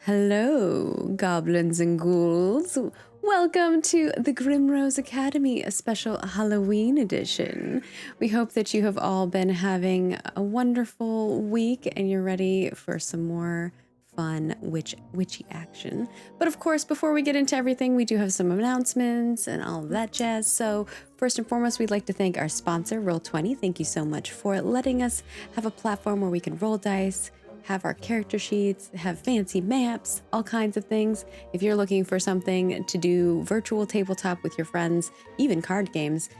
Hello, goblins and ghouls. Welcome to the Grimrose Academy, a special Halloween edition. We hope that you have all been having a wonderful week and you're ready for some more fun witchy action. But of course, before we get into everything, we do have some announcements and all of that jazz. So first and foremost, we'd like to thank our sponsor, Roll20. Thank you so much for letting us have a platform where we can roll dice, have our character sheets, have fancy maps, all kinds of things. If you're looking for something to do virtual tabletop with your friends, even card games,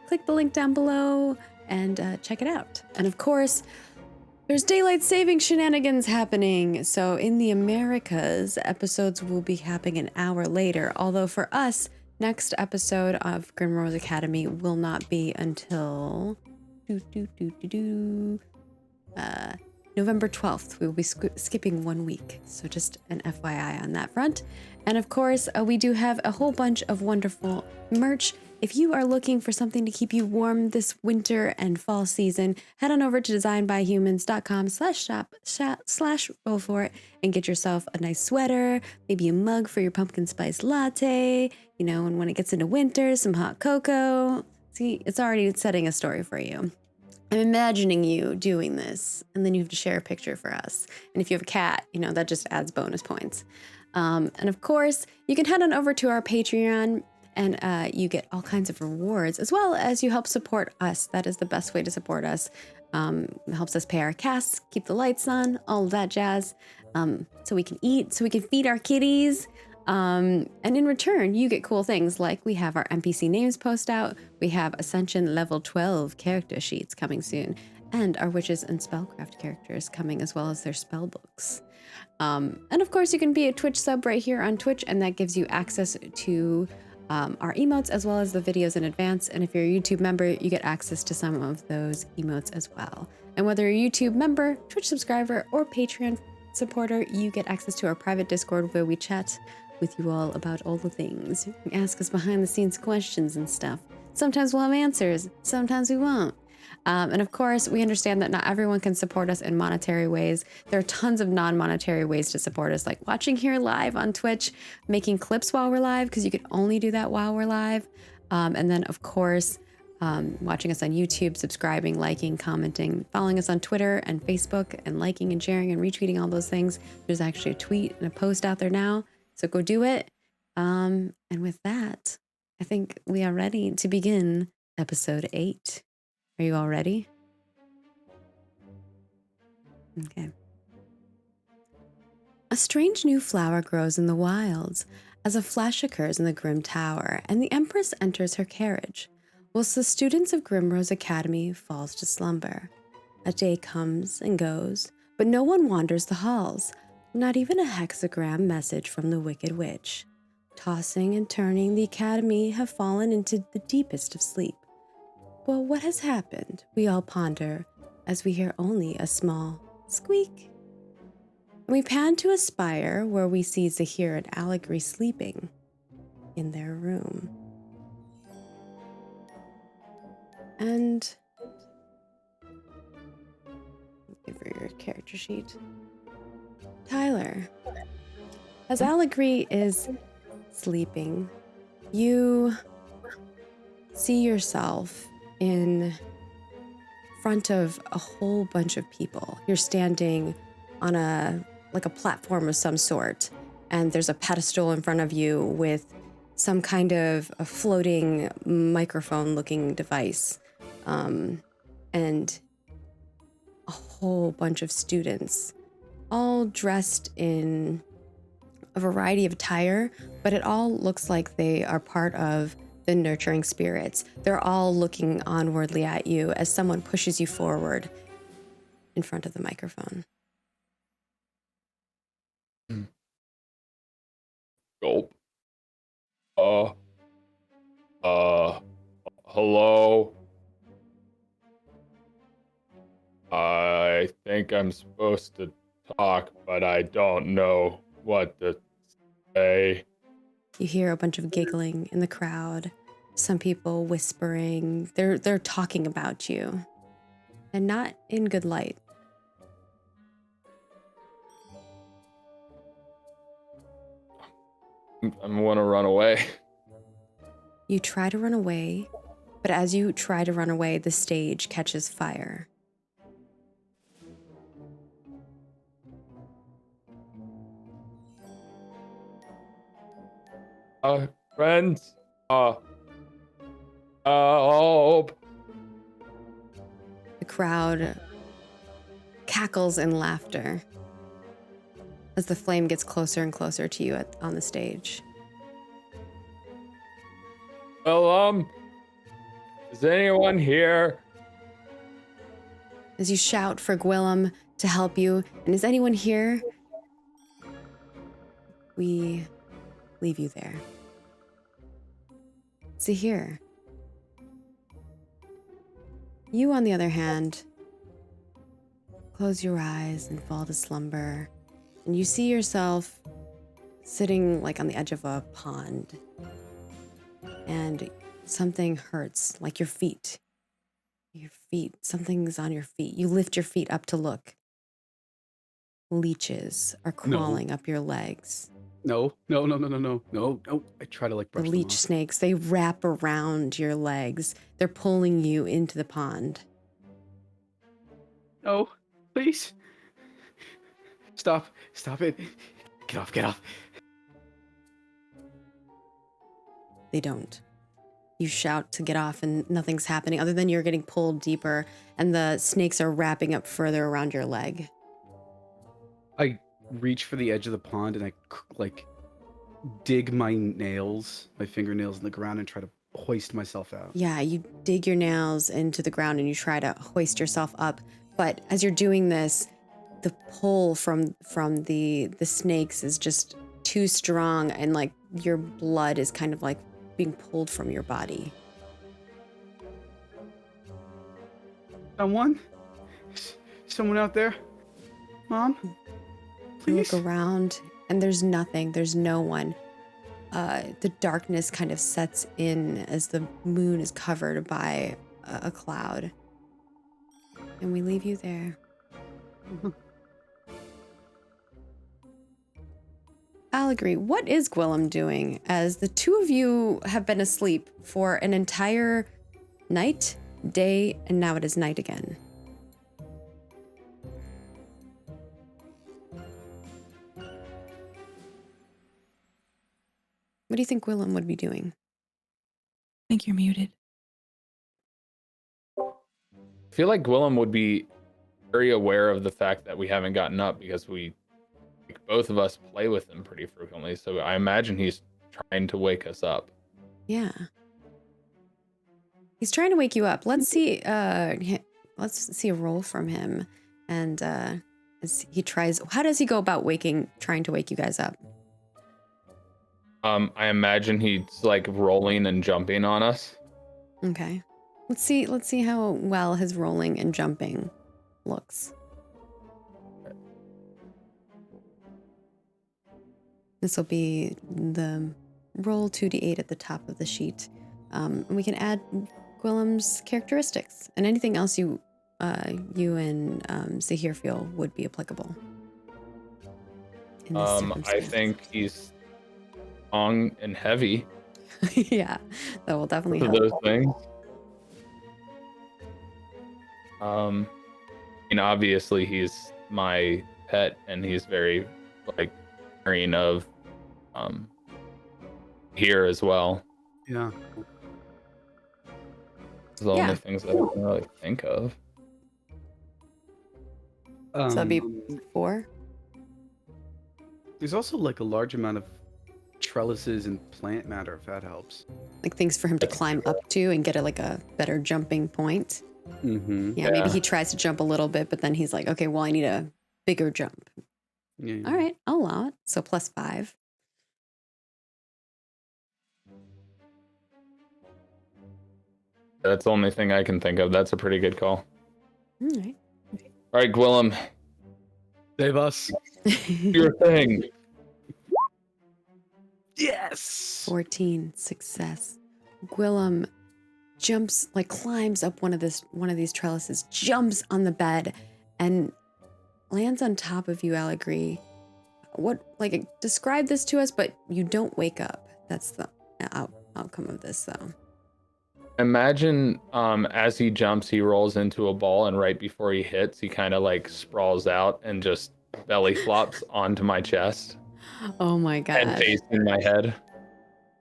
click the link down below and check it out. And of course, there's daylight saving shenanigans happening. So in the Americas, episodes will be happening an hour later. Although for us, next episode of Grimrose Academy will not be until November 12th. We will be skipping 1 week. So just an FYI on that front. And of course, we do have a whole bunch of wonderful merch. If you are looking for something to keep you warm this winter and fall season, head on over to designbyhumans.com/shop/roll for it and get yourself a nice sweater, maybe a mug for your pumpkin spice latte, you know, and when it gets into winter, some hot cocoa. See, it's already setting a story for you. I'm imagining you doing this, and then you have to share a picture for us. And if you have a cat, you know, that just adds bonus points. And of course, you can head on over to our Patreon, and you get all kinds of rewards, as well as you help support us. That is the best way to support us. It helps us pay our casts, keep the lights on, all of that jazz, so we can eat, so we can feed our kitties. And in return, you get cool things like we have our NPC names post out, we have Ascension level 12 character sheets coming soon, and our witches and spellcraft characters coming, as well as their spell books. And of course, you can be a Twitch sub right here on Twitch, and that gives you access to our emotes as well as the videos in advance. And if you're a YouTube member, you get access to some of those emotes as well. And whether you're a YouTube member, Twitch subscriber, or Patreon supporter, you get access to our private Discord where we chat with you all about all the things. You can ask us behind the scenes questions and stuff. Sometimes we'll have answers, sometimes we won't. And of course, we understand that not everyone can support us in monetary ways. There are tons of non-monetary ways to support us, like watching here live on Twitch, making clips while we're live, because you can only do that while we're live. And then, of course, watching us on YouTube, subscribing, liking, commenting, following us on Twitter and Facebook, and liking and sharing and retweeting all those things. There's actually a tweet and a post out there now, so go do it. And with that, I think we are ready to begin episode 8. Are you all ready? Okay. A strange new flower grows in the wilds as a flash occurs in the Grim Tower, and the Empress enters her carriage, whilst the students of Grimrose Academy falls to slumber. A day comes and goes, but no one wanders the halls, not even a hexagram message from the Wicked Witch. Tossing and turning, the Academy have fallen into the deepest of sleep. Well, what has happened? We all ponder, as we hear only a small squeak. We pan to a spire where we see Zahir and Allegory sleeping in their room. And give her your character sheet. Tyler, as Allegory is sleeping, you see yourself in front of a whole bunch of people. You're standing on a platform of some sort, and there's a pedestal in front of you with some kind of a floating microphone looking device, and a whole bunch of students, all dressed in a variety of attire, but it all looks like they are part of the nurturing spirits. They're all looking onwardly at you as someone pushes you forward in front of the microphone. Gulp. Hello? I think I'm supposed to talk, but I don't know what to say. You hear a bunch of giggling in the crowd, some people whispering. They're talking about you, and not in good light. I want to run away. You try to run away, but as you try to run away, the stage catches fire. Friends, help. The crowd cackles in laughter as the flame gets closer and closer to you on the stage. Well, is anyone here? As you shout for Gwillem to help you, and is anyone here? We leave you there. See here. You, on the other hand, close your eyes and fall to slumber, and you see yourself sitting like on the edge of a pond, and something hurts, like your feet. Your feet, something's on your feet. You lift your feet up to look. Leeches are crawling up your legs. No. I try to like brush The them leech off. snakes, they wrap around your legs. They're pulling you into the pond. No, please. Stop it. Get off. They don't. You shout to get off and nothing's happening other than you're getting pulled deeper and the snakes are wrapping up further around your leg. I reach for the edge of the pond and I like dig my fingernails in the ground and try to hoist myself out. Yeah, you dig your nails into the ground and you try to hoist yourself up. But as you're doing this, the pull from the snakes is just too strong and like your blood is kind of like being pulled from your body. Someone out there? Mom? You Please? look around and there's nothing. There's no one. The darkness kind of sets in as the moon is covered by a cloud. And we leave you there. Allegory, what is Gwillem doing as the two of you have been asleep for an entire night, day, and now it is night again? What do you think Gwillem would be doing? I think you're muted. I feel like Gwillem would be very aware of the fact that we haven't gotten up because both of us play with him pretty frequently. So I imagine he's trying to wake us up. Yeah. He's trying to wake you up. Let's see a roll from him. And as he tries, how does he go about trying to wake you guys up? I imagine he's like rolling and jumping on us. Okay. Let's see how well his rolling and jumping looks. This will be the roll 2d8 at the top of the sheet. And we can add Gwillem's characteristics and anything else you and Zahir feel would be applicable. In this I circumstance. think he's strong and heavy. Yeah, that will definitely For help. those things. Obviously he's my pet and he's very like caring of here as well. Yeah. It's the only things that I can really think of. So that'd be 4. There's also like a large amount of trellises and plant matter, if that helps. Like things for him to climb up to and get a better jumping point. Mm-hmm. Yeah, maybe he tries to jump a little bit, but then he's like, okay, well, I need a bigger jump. Yeah. All right, I'll allow it. So +5. That's the only thing I can think of. That's a pretty good call. All right. All right, Gwillem, Save us. do your thing. Yes. 14, success. Gwillem jumps, like climbs up one of these trellises, jumps on the bed, and lands on top of you, Allegory, describe this to us, but you don't wake up. That's the outcome of this, though. Imagine as he jumps, he rolls into a ball, and right before he hits, he kind of like sprawls out and just belly flops onto my chest. Oh my god. And facing my head.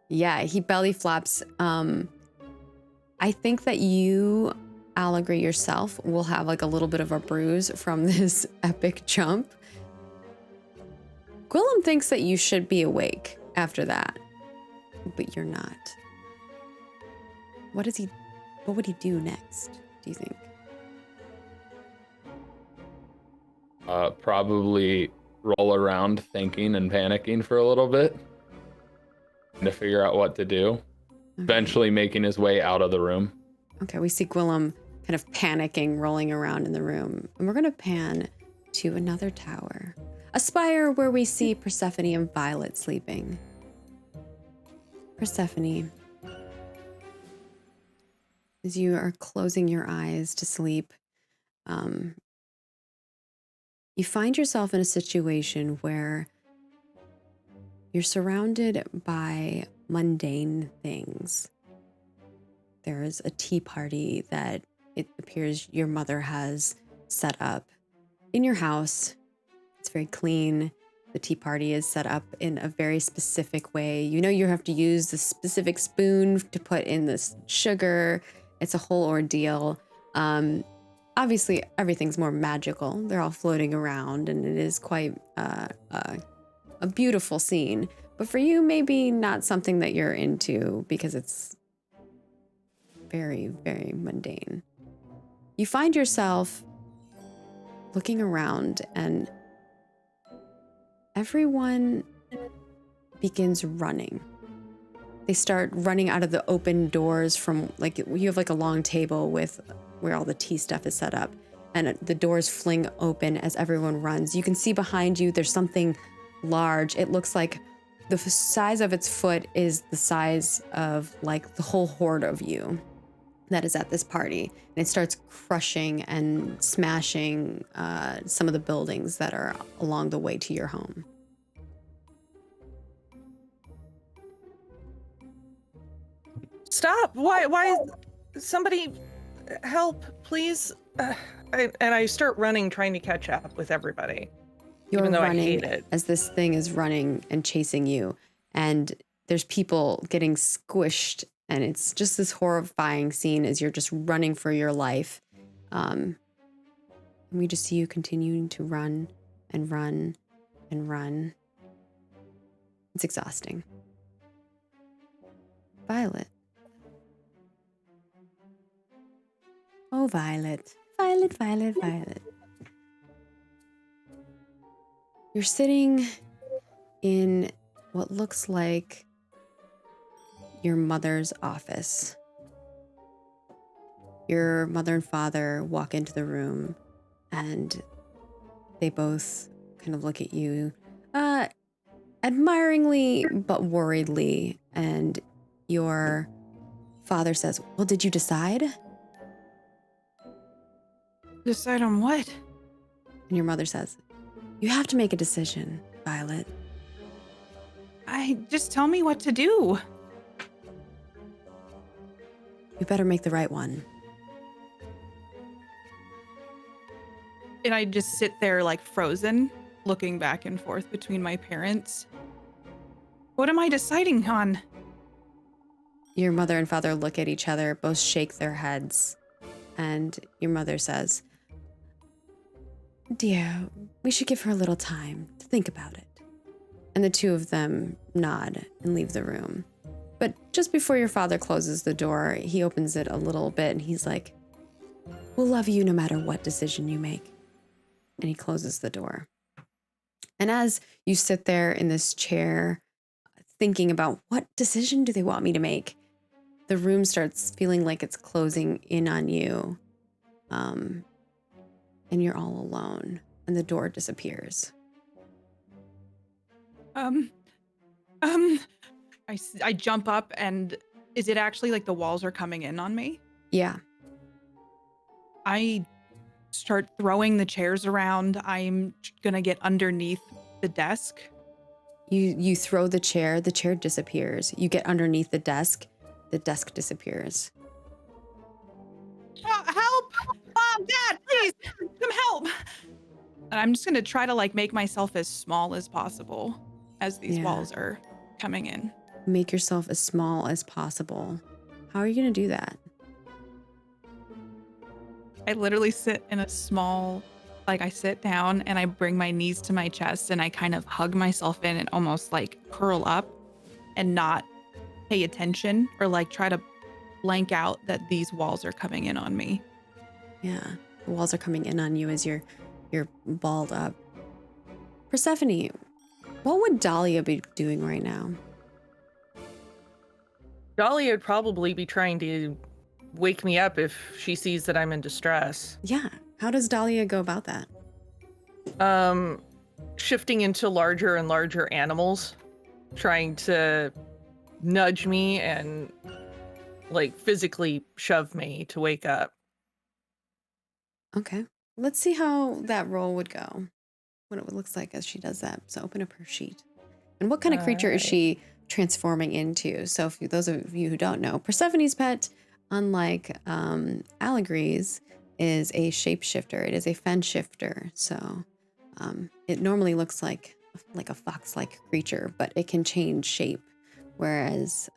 Yeah, he belly flops. I think that you, Allegra, yourself will have like a little bit of a bruise from this epic jump. Gwillem thinks that you should be awake after that, but you're not. What would he do next, do you think? Probably roll around thinking and panicking for a little bit to figure out what to do. Okay. Eventually making his way out of the room. Okay, we see Gwillem kind of panicking, rolling around in the room. And we're going to pan to another tower. A spire where we see Persephone and Violet sleeping. Persephone, as you are closing your eyes to sleep, you find yourself in a situation where you're surrounded by mundane things. There's a tea party that it appears your mother has set up in your house. It's very clean. The tea party is set up in a very specific way. You know you have to use the specific spoon to put in this sugar. It's a whole ordeal. Obviously, everything's more magical. They're all floating around, and it is quite a beautiful scene. But for you, maybe not something that you're into because it's very, very mundane. You find yourself looking around, and everyone begins running. They start running out of the open doors from, like, you have like a long table with where all the tea stuff is set up, and the doors fling open as everyone runs. You can see behind you there's something large. It looks like the size of its foot is the size of like the whole horde of you that is at this party. And it starts crushing and smashing some of the buildings that are along the way to your home. Stop! Why? Somebody help, please. I start running, trying to catch up with everybody. You're even though running I hate it. as this thing is running and chasing you. And there's people getting squished. And it's just this horrifying scene as you're just running for your life. And we just see you continuing to run and run and run. It's exhausting. Violet. Oh, Violet. Violet, Violet, Violet. You're sitting in what looks like your mother's office. Your mother and father walk into the room, and they both kind of look at you admiringly but worriedly. And your father says, "Well, did you decide?" Decide on what? And your mother says, "You have to make a decision, Violet." Just tell me what to do. You better make the right one. And I just sit there like frozen, looking back and forth between my parents. What am I deciding on? Your mother and father look at each other, both shake their heads, and your mother says, "Dear, we should give her a little time to think about it." And the two of them nod and leave the room. But just before your father closes the door, he opens it a little bit and he's like, "We'll love you no matter what decision you make." And he closes the door. And as you sit there in this chair, thinking about what decision do they want me to make, the room starts feeling like it's closing in on you. And you're all alone, and the door disappears. I jump up, and is it actually like the walls are coming in on me? Yeah. I start throwing the chairs around. I'm gonna get underneath the desk. You throw the chair disappears. You get underneath the desk disappears. Help! Mom, Dad, please, come help! And I'm just gonna try to like make myself as small as possible as these Yeah. walls are coming in. Make yourself as small as possible. How are you gonna do that? I literally sit in a small, like I sit down and I bring my knees to my chest and I kind of hug myself in and almost like curl up and not pay attention or like try to blank out that these walls are coming in on me. Yeah, the walls are coming in on you as you're balled up. Persephone, what would Dahlia be doing right now? Dahlia would probably be trying to wake me up if she sees that I'm in distress. Yeah, how does Dahlia go about that? Shifting into larger and larger animals, trying to nudge me and like physically shove me to wake up. Okay, let's see how that roll would go. What it looks like as she does that. So open up her sheet. And what kind of creature is she transforming into? So for those of you who don't know, Persephone's pet, unlike Allegre's, is a shapeshifter. It is a fen shifter. So it normally looks like a fox-like creature, but it can change shape. Whereas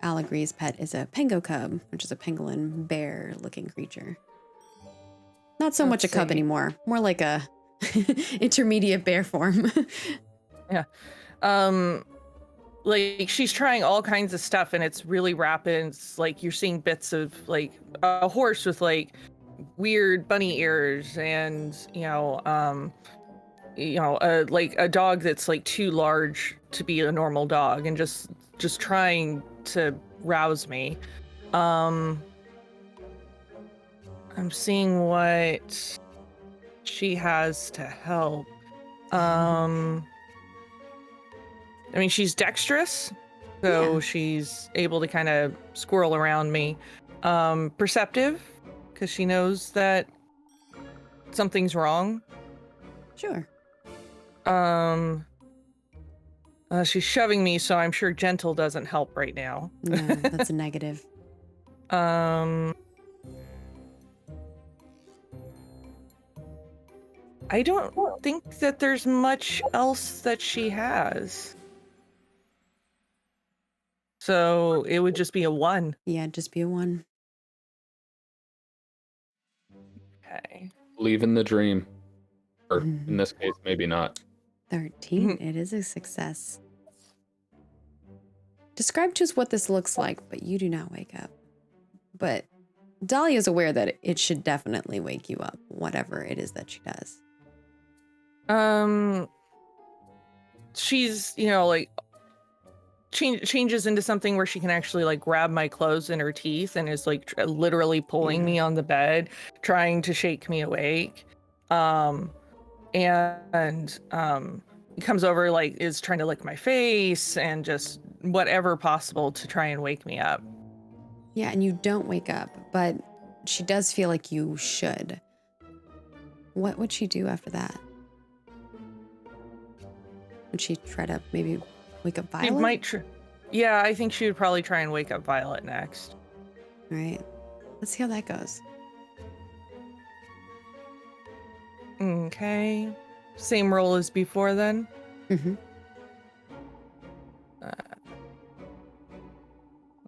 Allegre's pet is a pengo cub, which is a pangolin bear-looking creature. Not so much a cub anymore, more like a intermediate bear form. Yeah. Like she's trying all kinds of stuff and it's really rapid. It's like you're seeing bits of like a horse with like weird bunny ears and like a dog that's like too large to be a normal dog and just trying to rouse me. I'm seeing what she has to help. I mean, she's dexterous, so Yeah. she's able to kind of squirrel around me. Perceptive, because she knows that something's wrong. Sure. She's shoving me, so I'm sure gentle doesn't help right now. No, that's a negative. I don't think that there's much else that she has. So it would just be a 1. Yeah, just be a 1. Okay. Believe in the dream. Or in this case, maybe not. 13. It is a success. Describe to us what this looks like, but you do not wake up. But Dahlia is aware that it should definitely wake you up, whatever it is that she does. She's, like changes into something where she can actually like grab my clothes in her teeth and is like literally pulling me on the bed, trying to shake me awake. And comes over, like is trying to lick my face and just whatever possible to try and wake me up. Yeah, and you don't wake up, but she does feel like you should. What would she do after that? Would she try to maybe wake up Violet? She might yeah, I think she would probably try and wake up Violet next. All right. Let's see how that goes. Okay. Same roll as before then. Mm-hmm.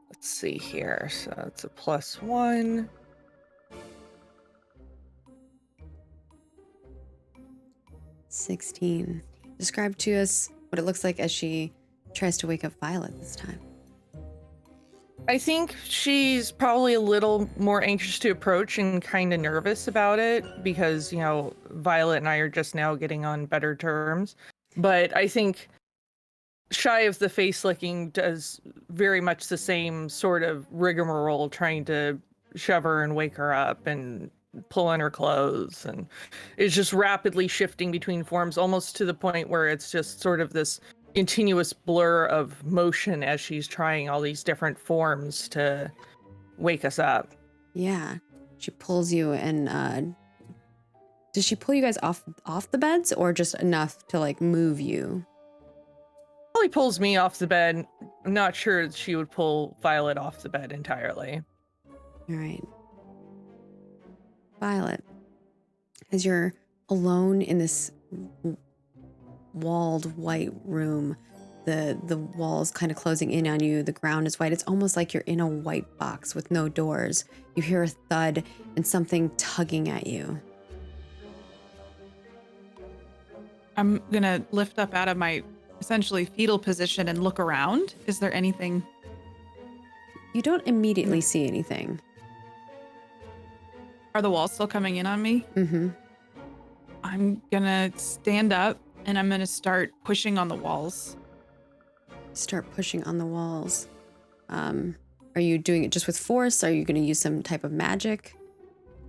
Let's see here. So it's a +1. 16. Describe to us what it looks like as she tries to wake up Violet this time. I think she's probably a little more anxious to approach and kind of nervous about it because, Violet and I are just now getting on better terms. But I think Shy of the face licking does very much the same sort of rigmarole, trying to shove her and wake her up and pull on her clothes, and is just rapidly shifting between forms, almost to the point where it's just sort of this continuous blur of motion as she's trying all these different forms to wake us up. Yeah. She pulls you and Does she pull you guys off the beds or just enough to like move you? Probably pulls me off the bed. I'm not sure she would pull Violet off the bed entirely. All right. Violet, as you're alone in this walled white room, the walls kind of closing in on you, the ground is white. It's almost like you're in a white box with no doors. You hear a thud and something tugging at you. I'm gonna lift up out of my essentially fetal position and look around. Is there anything? You don't immediately see anything. Are the walls still coming in on me? Mm-hmm. I'm gonna stand up and I'm gonna start pushing on the walls. Start pushing on the walls. Are you doing it just with force? Are you going to use some type of magic?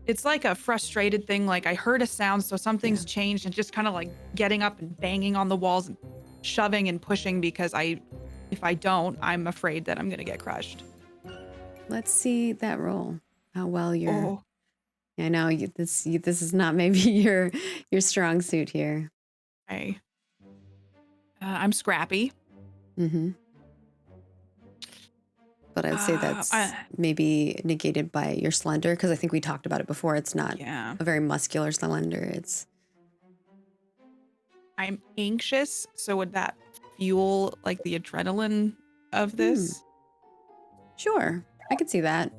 It's like a frustrated thing. Like I heard a sound, so something's changed, and just kind of like getting up and banging on the walls and shoving and pushing because if I don't, I'm afraid that I'm going to get crushed. Let's see that roll. How well you're. Oh. I know this is not maybe your strong suit here. Okay. I'm scrappy. Mm-hmm. But I'd say that's maybe negated by your slender, because I think we talked about it before. It's not a very muscular slender. I'm anxious, so would that fuel like the adrenaline of this? Sure, I could see that.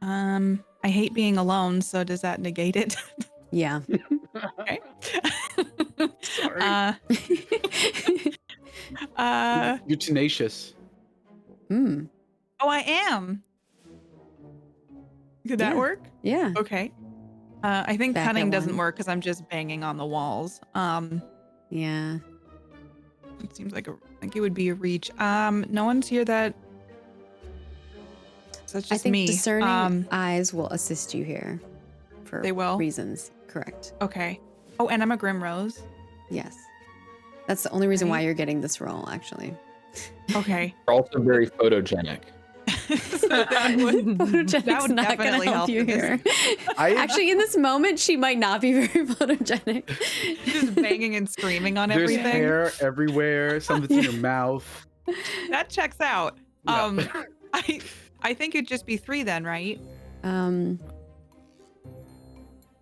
I hate being alone, so does that negate it? Yeah. Okay. Sorry. You're tenacious. Oh, I am. Could that work? Yeah. Okay. I think Back cunning at doesn't one. work because I'm just banging on the walls. Yeah. It seems like it would be a reach. No one's here that. So it's just I think me. discerning eyes will assist you here. For They will? reasons. Correct. Okay. Oh, and I'm a Grimrose. Yes. That's the only reason why Right. you're getting this role, actually. Okay. You're also very photogenic. So that would Photogenic's not going definitely to help help you in this. here. I- Actually, in this moment, she might not be very photogenic. just banging and screaming on There's everything. hair everywhere. Some of it's in your mouth. That checks out. Yeah. I think it'd just be 3 then, right?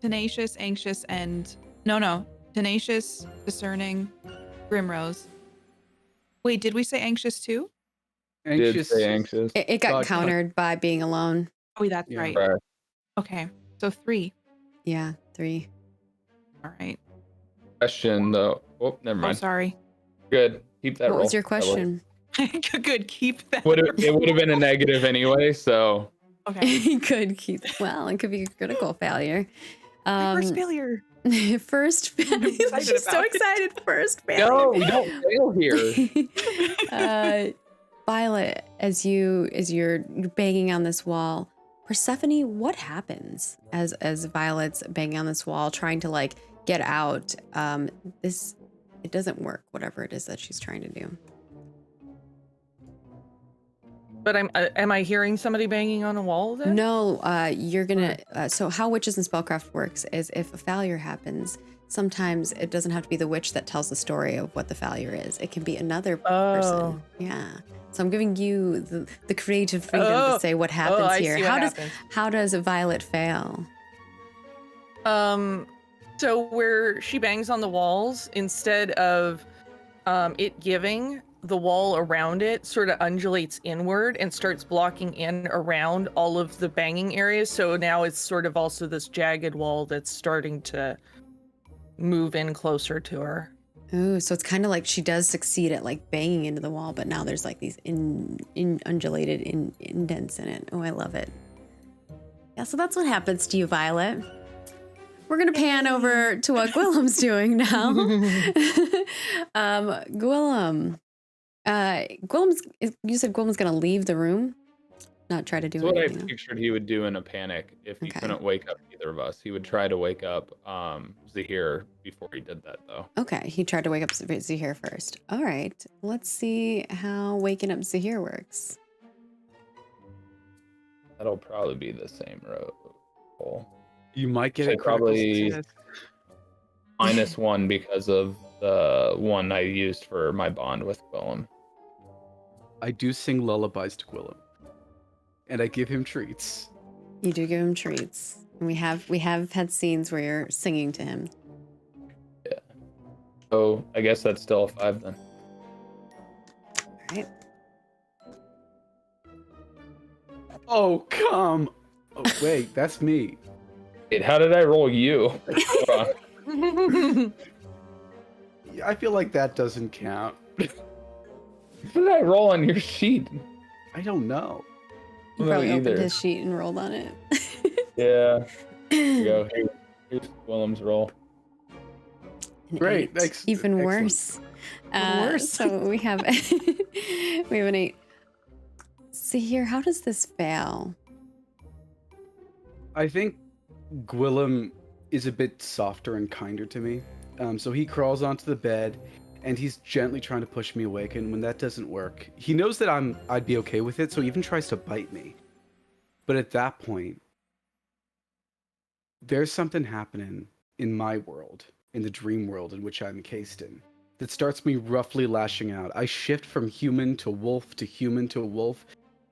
Tenacious, anxious, and no. Tenacious, discerning, Grimrose. Wait, did we say anxious too? Did say anxious. It got God, countered by being alone. Oh, that's Yeah. right. Right. Okay, so 3. Yeah, 3. All right. Question though. Oh, never Oh, mind. sorry. Good. Keep that What roll. was your question? Good. Keep that. It would have been a negative anyway, so Okay. He could keep. Well, it could be a critical failure. My first failure. First failure. excited She's so about it. excited. First failure. no, we don't fail here. Violet, as you're banging on this wall, Persephone, what happens as Violet's banging on this wall, trying to like get out? It doesn't work. Whatever it is that she's trying to do. But am I hearing somebody banging on a wall then? No, you're gonna. So how witches and spellcraft works is if a failure happens, sometimes it doesn't have to be the witch that tells the story of what the failure is. It can be another person. Yeah. So I'm giving you the creative freedom to say what happens I here. see what happens. How does Violet fail? So where she bangs on the walls, instead of it giving, the wall around it sort of undulates inward and starts blocking in around all of the banging areas. So now it's sort of also this jagged wall that's starting to move in closer to her. Oh, so it's kind of like she does succeed at like banging into the wall, but now there's like these undulated indents in it. Oh, I love it. Yeah, so that's what happens to you, Violet. We're gonna pan over to what Gwillem's doing now. Gwillem. You said Gwillem's gonna leave the room, not try to do That's what I anything else. pictured he would do in a panic if he Okay. couldn't wake up either of us. He would try to wake up Zahir before he did that though. Okay, he tried to wake up Zahir first. All right, let's see how waking up Zahir works. That'll probably be the same roll. You might get Say a critical probably- success. -1 because of the one I used for my bond with Willem. I do sing lullabies to Gwillem, and I give him treats. You do give him treats. And we have had scenes where you're singing to him. So I guess that's still a 5 then. All right. Oh, come. Oh, wait, that's me. Wait, how did I roll you? Hold on. I feel like that doesn't count. What did I roll on your sheet? I don't know. You No, probably opened either. his sheet and rolled on it. Yeah. Here you go. Here's Willem's roll. An Great, 8. thanks. Even Excellent. worse. Worse. So we have we have an 8. See here, how does this fail? I think Gwillem is a bit softer and kinder to me. So he crawls onto the bed, and he's gently trying to push me awake. And when that doesn't work, he knows that I'd be okay with it, so he even tries to bite me. But at that point, there's something happening in my world, in the dream world in which I'm encased in, that starts me roughly lashing out. I shift from human to wolf,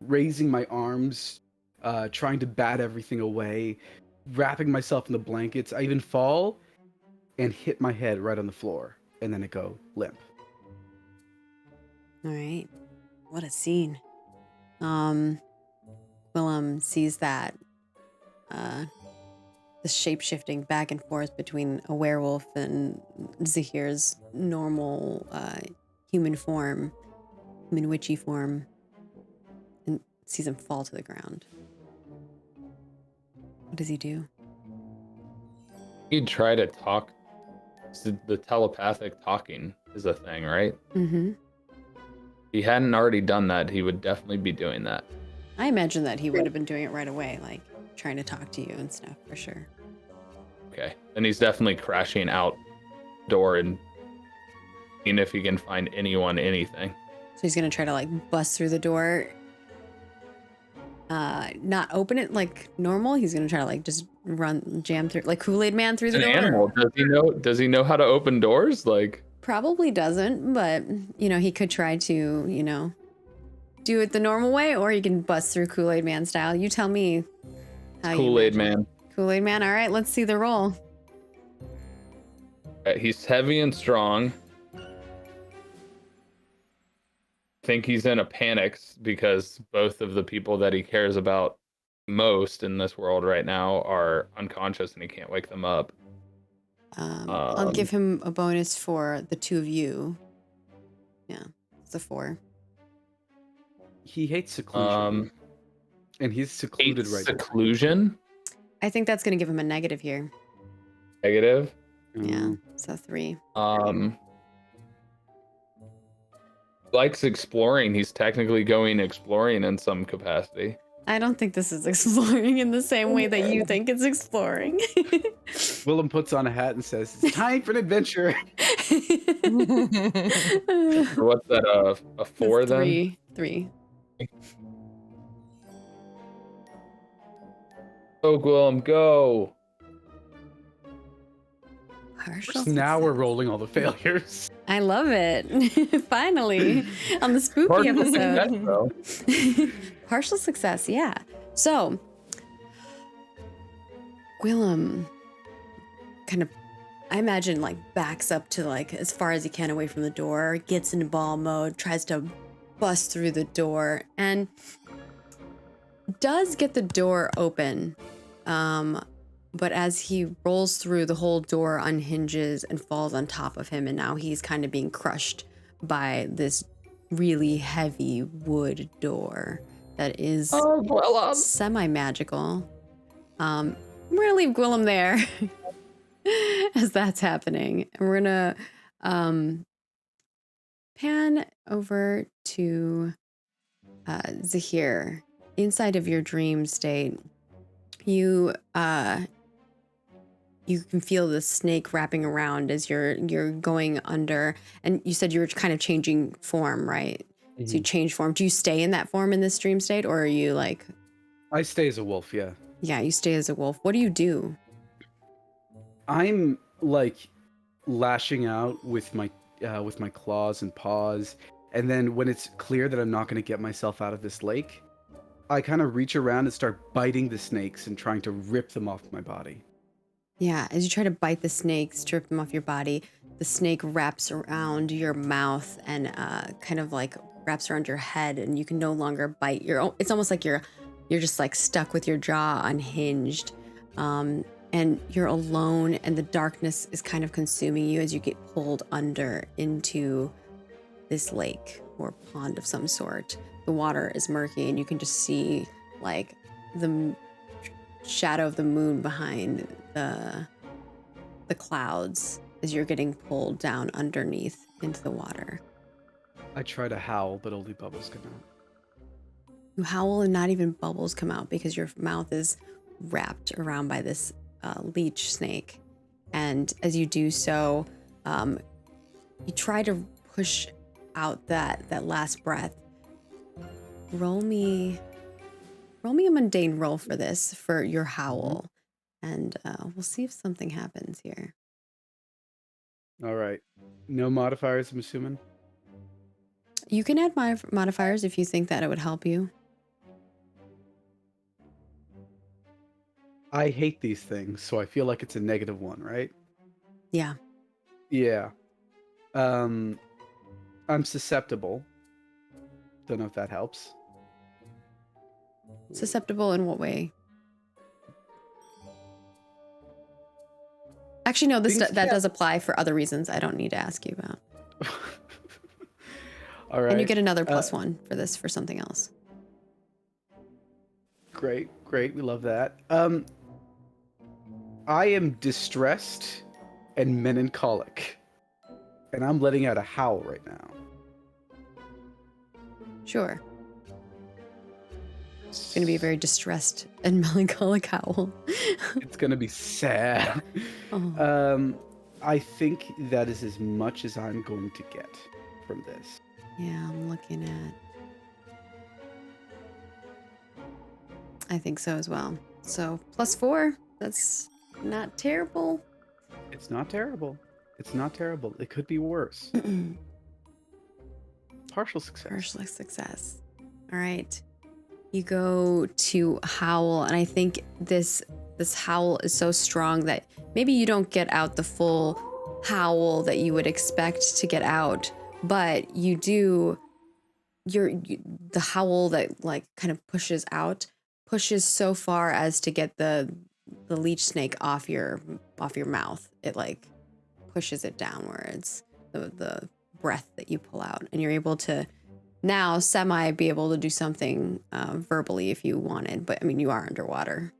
raising my arms, trying to bat everything away, wrapping myself in the blankets. I even fall and hit my head right on the floor, and then I go limp. All right. What a scene. Willem sees that the shape-shifting back and forth between a werewolf and Zahir's normal human form, human witchy form, and sees him fall to the ground. What does he do? He'd try to talk. The telepathic talking is a thing, right? Mm-hmm. If he hadn't already done that, he would definitely be doing that. I imagine that he would have been doing it right away, like trying to talk to you and stuff, for sure. Okay. Then he's definitely crashing out door and seeing if he can find anyone, anything. So he's gonna try to like bust through the door. Not open it like normal. He's gonna try to like just jam through, like Kool-Aid Man through the An door. animal. Does he know how to open doors? Like, Probably doesn't, but he could try to, do it the normal way, or he can bust through Kool-Aid Man style. You tell me. How you Kool-Aid imagine. Man. Kool-Aid Man. All right, let's see the roll. He's heavy and strong. I think he's in a panic because both of the people that he cares about most in this world right now are unconscious and he can't wake them up. I'll give him a bonus for the two of you. Yeah, it's a 4. He hates seclusion. And he's secluded right now. Seclusion? I think that's gonna give him a negative here. Negative. Yeah, so 3. Likes exploring. He's technically going exploring in some capacity. I don't think this is exploring in the same way that you think it's exploring. Willem puts on a hat and says, "It's time for an adventure." What's that? A 4 then? 3. Go, Gwillem, go. Partial Now we're success. rolling all the failures. I love it. Finally, on the spooky Partial episode. success, though. Partial success, yeah. So, Gwillem kind of, I imagine, like, backs up to, like, as far as he can away from the door, gets into ball mode, tries to bust through the door, and does get the door open. But as he rolls through, the whole door unhinges and falls on top of him, and now he's kind of being crushed by this really heavy wood door that is semi-magical. We're gonna leave Gwillem there as that's happening. And we're gonna pan over to Zahir. Inside of your dream state, you can feel the snake wrapping around as you're going under, and you said you were kind of changing form, right? Mm-hmm. So you change form. Do you stay in that form in this dream state, or are you like? I stay as a wolf, yeah. Yeah, you stay as a wolf. What do you do? I'm like lashing out with my claws and paws, and then when it's clear that I'm not going to get myself out of this lake, I kind of reach around and start biting the snakes and trying to rip them off my body. Yeah, as you try to bite the snake, strip them off your body, the snake wraps around your mouth and kind of like wraps around your head, and you can no longer bite. It's almost like you're just like stuck with your jaw unhinged, and you're alone, and the darkness is kind of consuming you as you get pulled under into this lake or pond of some sort. The water is murky, and you can just see like the shadow of the moon behind the clouds as you're getting pulled down underneath into the water. I try to howl, but only bubbles come out. You howl and not even bubbles come out because your mouth is wrapped around by this leech snake. And as you do so, you try to push out that last breath. Roll me a mundane roll for this, for your howl. And we'll see if something happens here. All right. No modifiers, I'm assuming? You can add modifiers if you think that it would help you. I hate these things, so I feel like it's a -1, right? Yeah. Yeah. I'm susceptible. Don't know if that helps. Susceptible in what way? Actually, no, that does apply for other reasons I don't need to ask you about. All right. And you get another +1 for this for something else. Great. We love that. I am distressed and melancholic, and I'm letting out a howl right now. Sure. It's going to be a very distressed and melancholic howl. It's gonna be sad. Oh. I think that is as much as I'm going to get from this. Yeah, I'm looking at... I think so as well. So +4, that's not terrible. It's not terrible. It could be worse. Partial success. Partial success. All right. You go to howl, and I think this howl is so strong that maybe you don't get out the full howl that you would expect to get out, but you do. The howl that like kind of pushes so far as to get the leech snake off your mouth. It like pushes it downwards. The breath that you pull out, and you're able to now be able to do something verbally if you wanted, but I mean, you are underwater.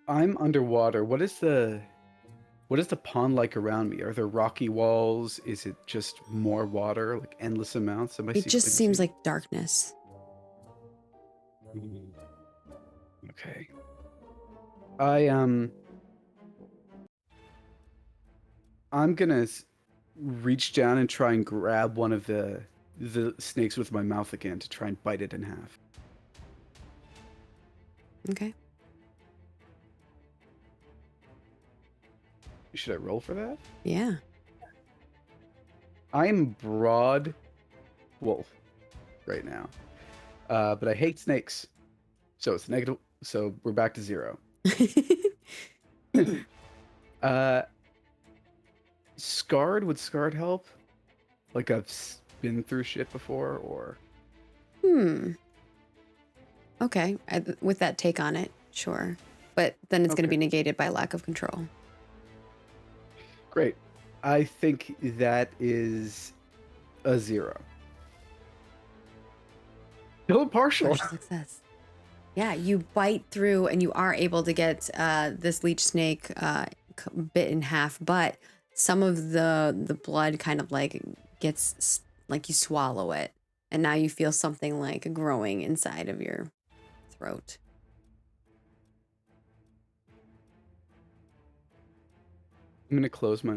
I'm underwater. What is the pond like around me? Are there rocky walls? Is it just more water, like endless amounts? It just seems like darkness. Okay. I'm gonna reach down and try and grab one of the snakes with my mouth again to try and bite it in half. Okay. Should I roll for that? Yeah. I'm broad wolf right now, but I hate snakes, so it's negative. So we're back to 0. Scarred, would scarred help? Like I've been through shit before, or? Okay, with that take on it, sure. But then it's going to be negated by lack of control. Great. I think that is a 0. Still partial. Partial success. Yeah, you bite through and you are able to get this leech snake bit in half, but some of the blood kind of like gets, like you swallow it, and now you feel something like growing inside of your throat. I'm going to close my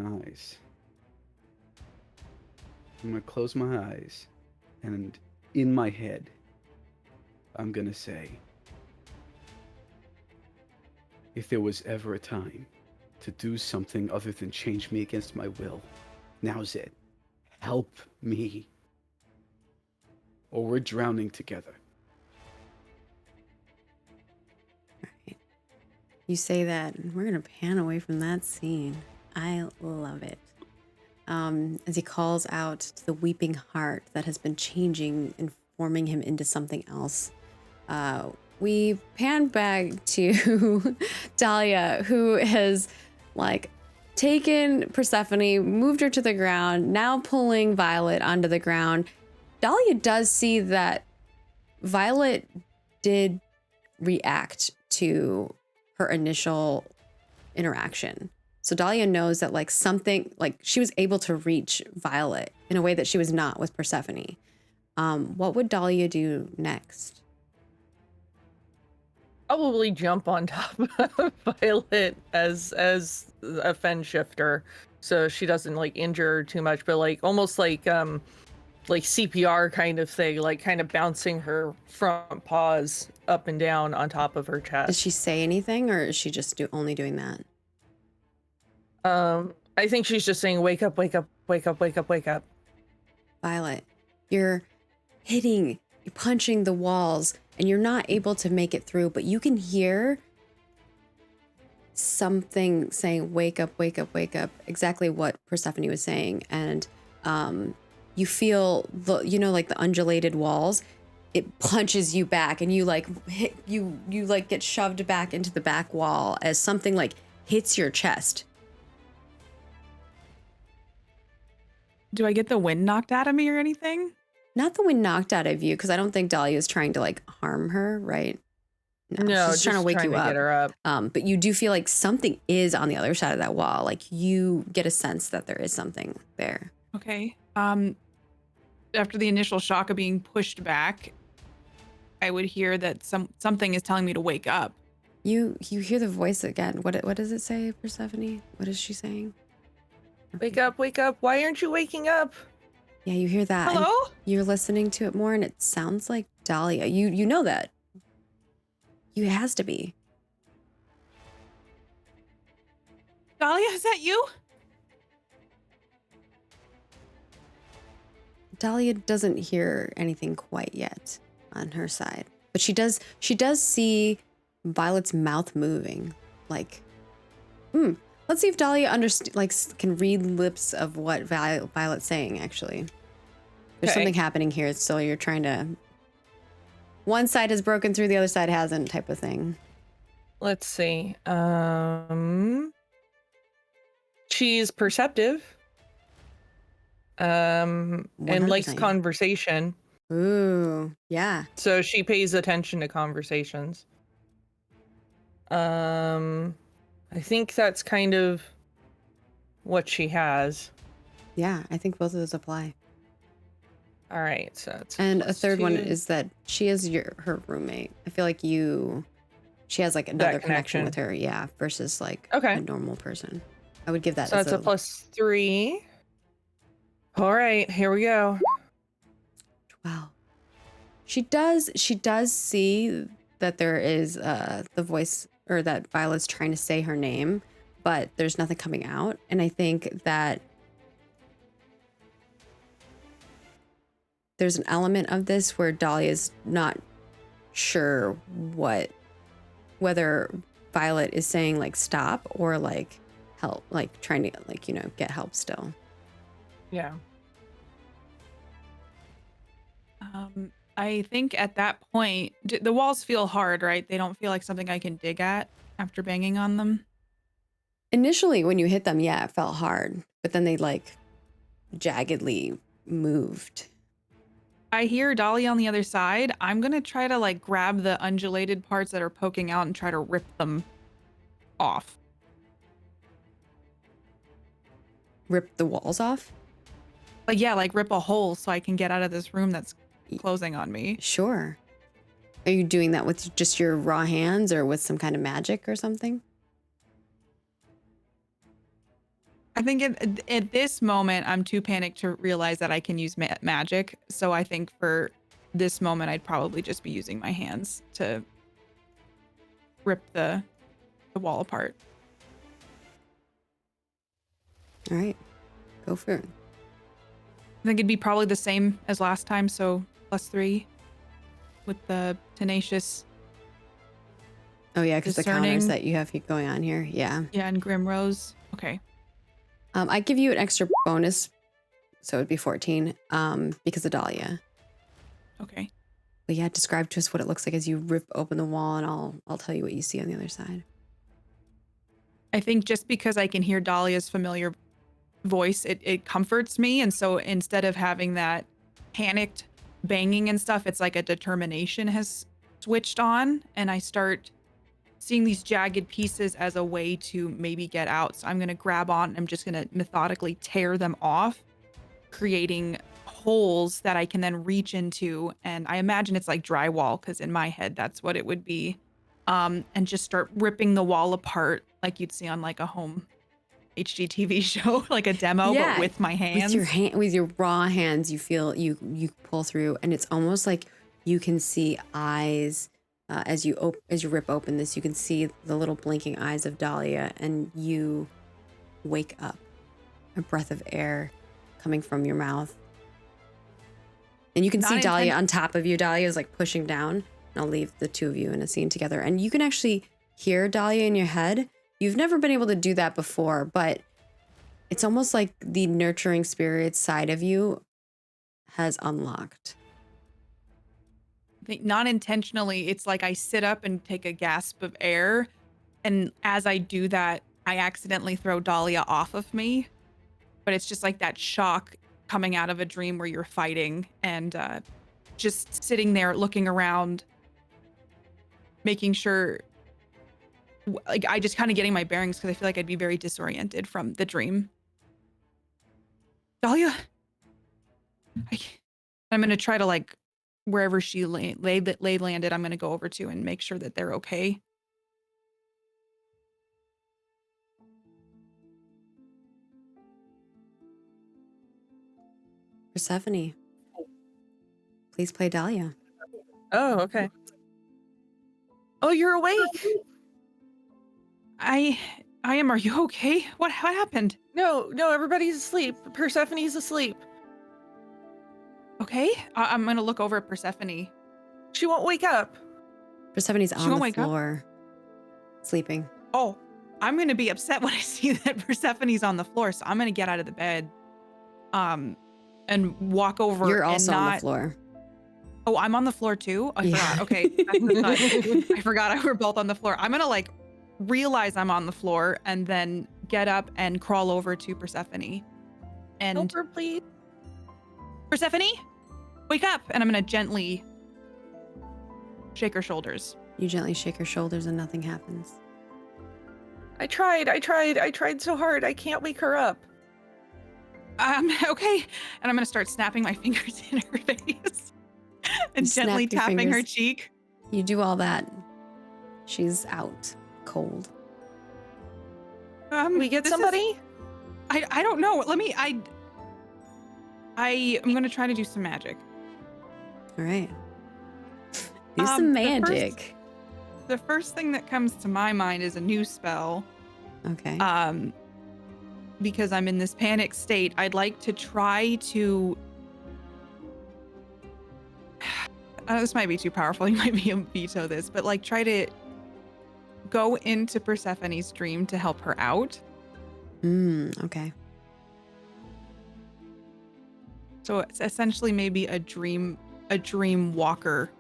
eyes. And in my head, I'm going to say, if there was ever a time to do something other than change me against my will, now's it. Help me. Or we're drowning together. Right. You say that, and we're gonna pan away from that scene. I love it. As he calls out to the weeping heart that has been changing and forming him into something else. We pan back to Dahlia, who has like taken Persephone, moved her to the ground, now pulling Violet onto the ground. Dahlia does see that Violet did react to her initial interaction. So Dahlia knows that like something, like she was able to reach Violet in a way that she was not with Persephone. What would Dahlia do next? Probably jump on top of Violet as a fen shifter, so she doesn't like injure her too much, but like almost like CPR kind of thing, like kind of bouncing her front paws up and down on top of her chest. Does she say anything, or is she just only doing that? I think she's just saying, wake up, wake up, wake up, wake up, wake up. Violet, you're hitting, you're punching the walls, and you're not able to make it through, but you can hear something saying, wake up, wake up, wake up, exactly what Persephone was saying. And you feel the, you know, like the undulated walls, it punches you back, and you like hit, you like get shoved back into the back wall as something like hits your chest. Do I get the wind knocked out of me or anything? Not the wind knocked out of you, because I don't think Dahlia is trying to like harm her, right? No, she's trying to wake you up. Get her up. But you do feel like something is on the other side of that wall. Like you get a sense that there is something there. Okay. After the initial shock of being pushed back, I would hear that something is telling me to wake up. You hear the voice again. What does it say, Persephone? What is she saying? Wake up, wake up. Why aren't you waking up? Yeah, you hear that. Hello? And you're listening to it more, and it sounds like Dahlia. You know that. You has to be. Dahlia, is that you? Dahlia doesn't hear anything quite yet on her side, but she does see Violet's mouth moving. Like, let's see if Dahlia can read lips of what Violet's saying. Actually, there's something happening here, so you're trying to. One side has broken through, the other side hasn't, type of thing. Let's see. She's perceptive. And likes 100%. conversation. Ooh, yeah. So she pays attention to conversations. I think that's kind of what she has. Yeah, I think both of those apply. All right, so it's And a third one +2. is that she is her roommate. I feel like she has like another connection with her, yeah, versus like a normal person. I would give that So as that's a +3. All right, here we go. Wow. She does see that there is the voice, or that Violet's trying to say her name, but there's nothing coming out. And I think that there's an element of this where Dahlia's not sure whether Violet is saying like stop or like help, like trying to like, get help still. Yeah. I think at that point, the walls feel hard, right? They don't feel like something I can dig at after banging on them. Initially, when you hit them, yeah, it felt hard, but then they like jaggedly moved. I hear Dahlia on the other side. I'm going to try to like grab the undulated parts that are poking out and try to rip them off. Rip the walls off? Like, yeah, like rip a hole so I can get out of this room that's closing on me. Sure. Are you doing that with just your raw hands or with some kind of magic or something? I think at this moment, I'm too panicked to realize that I can use magic. So I think for this moment, I'd probably just be using my hands to rip the the wall apart. All right, go for it. I think it'd be probably the same as last time, so +3 with the tenacious. Oh yeah, because the counters Discerning. that you have going on here. Yeah. Yeah, and Grimrose. Okay. I give you an extra bonus, so it'd be 14. Because of Dahlia. Okay. But yeah, describe to us what it looks like as you rip open the wall, and I'll tell you what you see on the other side. I think just because I can hear Dahlia's familiar voice, it comforts me. And so instead of having that panicked banging and stuff, it's like a determination has switched on, and I start seeing these jagged pieces as a way to maybe get out. So I'm going to grab on, I'm just going to methodically tear them off, creating holes that I can then reach into. And I imagine it's like drywall, because in my head, that's what it would be. And just start ripping the wall apart like you'd see on like a home HGTV show, like a demo, Yeah, but with my hands. With your raw hands, you feel you pull through, and it's almost like you can see eyes as you rip open this. You can see the little blinking eyes of Dahlia, and you wake up, a breath of air coming from your mouth, and you can Not see Dahlia inten- on top of you. Dahlia is like pushing down, and I'll leave the two of you in a scene together, and you can actually hear Dahlia in your head. You've never been able to do that before, but it's almost like the nurturing spirit side of you has unlocked. I think not intentionally, it's like I sit up and take a gasp of air. And as I do that, I accidentally throw Dahlia off of me. But it's just like that shock coming out of a dream where you're fighting, and just sitting there looking around, making sure, like, I just kind of getting my bearings, because I feel like I'd be very disoriented from the dream. Dahlia, I'm going to try to, like, wherever she lay landed, I'm going to go over to and make sure that they're okay. Persephone, please play Dahlia. Oh, okay. Oh, you're awake. I am. Are you okay? What happened? No, everybody's asleep. Persephone's asleep. Okay. I'm going to look over at Persephone. She won't wake up. Persephone's She on won't the wake up? floor, sleeping. Oh, I'm going to be upset when I see that Persephone's on the floor, so I'm going to get out of the bed and walk over. You're also and not... on the floor. Oh, I'm on the floor too? I Yeah. forgot. Okay. I forgot we're both on the floor. I'm going to, like, realize I'm on the floor and then get up and crawl over to Persephone. And Help her, please. Persephone, wake up. And I'm going to gently shake her shoulders. You gently shake her shoulders and nothing happens. I tried so hard. I can't wake her up. Okay. And I'm going to start snapping my fingers in her face and You snap gently your tapping her fingers. cheek. You do all that. She's out cold. We get This is- somebody? I don't know. Let me, I'm going to try to do some magic. All right. Do some The magic. The first thing that comes to my mind is a new spell. Okay. Because I'm in this panic state, I'd like to try to. This might be too powerful. You might be able to veto this, but, like, try to go into Persephone's dream to help her out. Okay. So it's essentially maybe a dream walker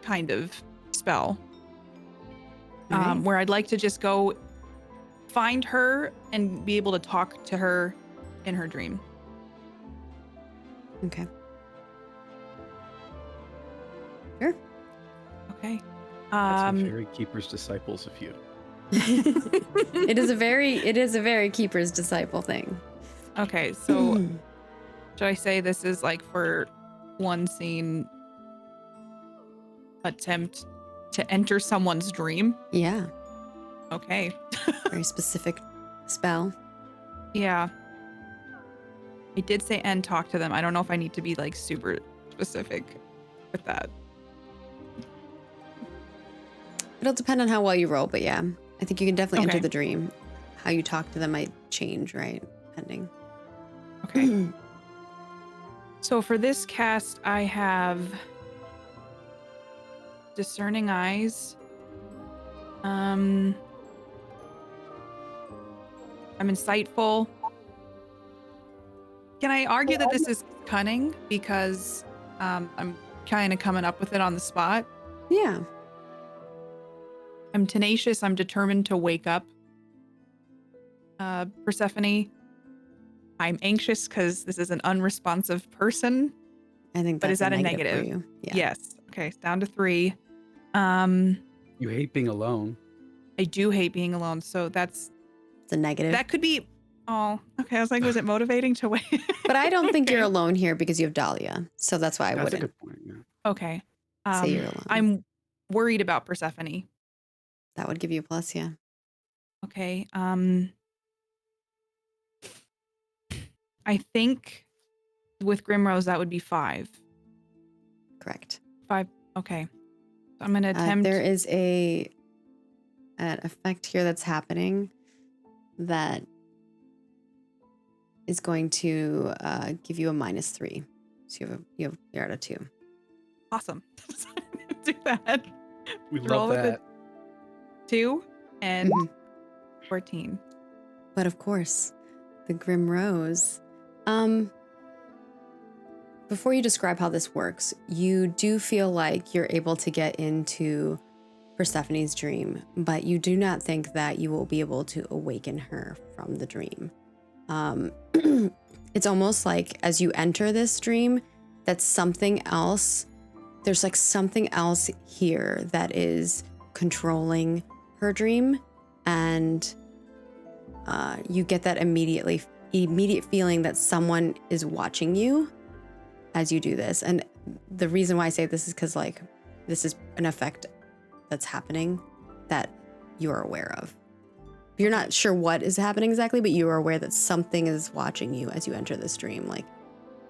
kind of spell. All right. Where I'd like to just go find her and be able to talk to her in her dream. Okay. Sure. Okay. That's a very keeper's disciples of you. It is a very keeper's disciple thing. Okay, so should I say this is, like, for one scene attempt to enter someone's dream? Yeah. Okay. Very specific spell. Yeah. I did say and talk to them. I don't know if I need to be, like, super specific with that. It'll depend on how well you roll, but yeah, I think you can definitely enter Okay. the dream. How you talk to them might change, right? Depending. Okay. So for this cast, I have discerning eyes. I'm insightful. Can I argue that this is cunning because I'm kind of coming up with it on the spot? Yeah. I'm tenacious. I'm determined to wake up Persephone. I'm anxious because this is an unresponsive person. I think But that's is that a for negative? you. Yeah. Yes. Okay, it's down to 3. You hate being alone. I do hate being alone, so that's It's a negative. that could be. Oh, okay. I was like, was it motivating to wait? But I don't think you're Okay. alone here because you have Dahlia. So that's why I That's a wouldn't good point. Yeah. Okay. say you're alone. I'm worried about Persephone. That would give you a plus, yeah. Okay. I think with Grimrose that would be 5. Correct. 5. Okay. So I'm gonna attempt. There is an effect here that's happening that is going to give you a -3. So you're at a 2. Awesome. Do that. We Roll love with that. 2 and Mhm. 14. But of course, the Grimrose. Before you describe how this works, you do feel like you're able to get into Persephone's dream, but you do not think that you will be able to awaken her from the dream. It's almost like as you enter this dream, that something else, there's like something else here that is controlling her dream, and you get that immediate feeling that someone is watching you as you do this. And the reason why I say this is because like this is an effect that's happening that you're aware of. You're not sure what is happening exactly, but you are aware that something is watching you as you enter this dream, like,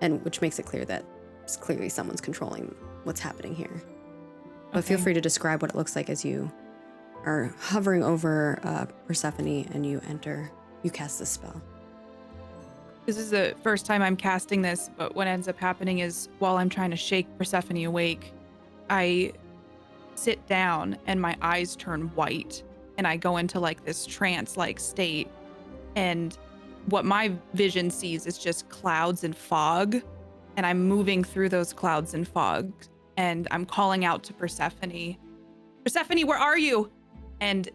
and which makes it clear that it's clearly someone's controlling what's happening here. But feel Okay. free to describe what it looks like as you are hovering over Persephone and you cast this spell. This is the first time I'm casting this, but what ends up happening is while I'm trying to shake Persephone awake, I sit down and my eyes turn white and I go into like this trance-like state. And what my vision sees is just clouds and fog. And I'm moving through those clouds and fog and I'm calling out to Persephone. Persephone, where are you? And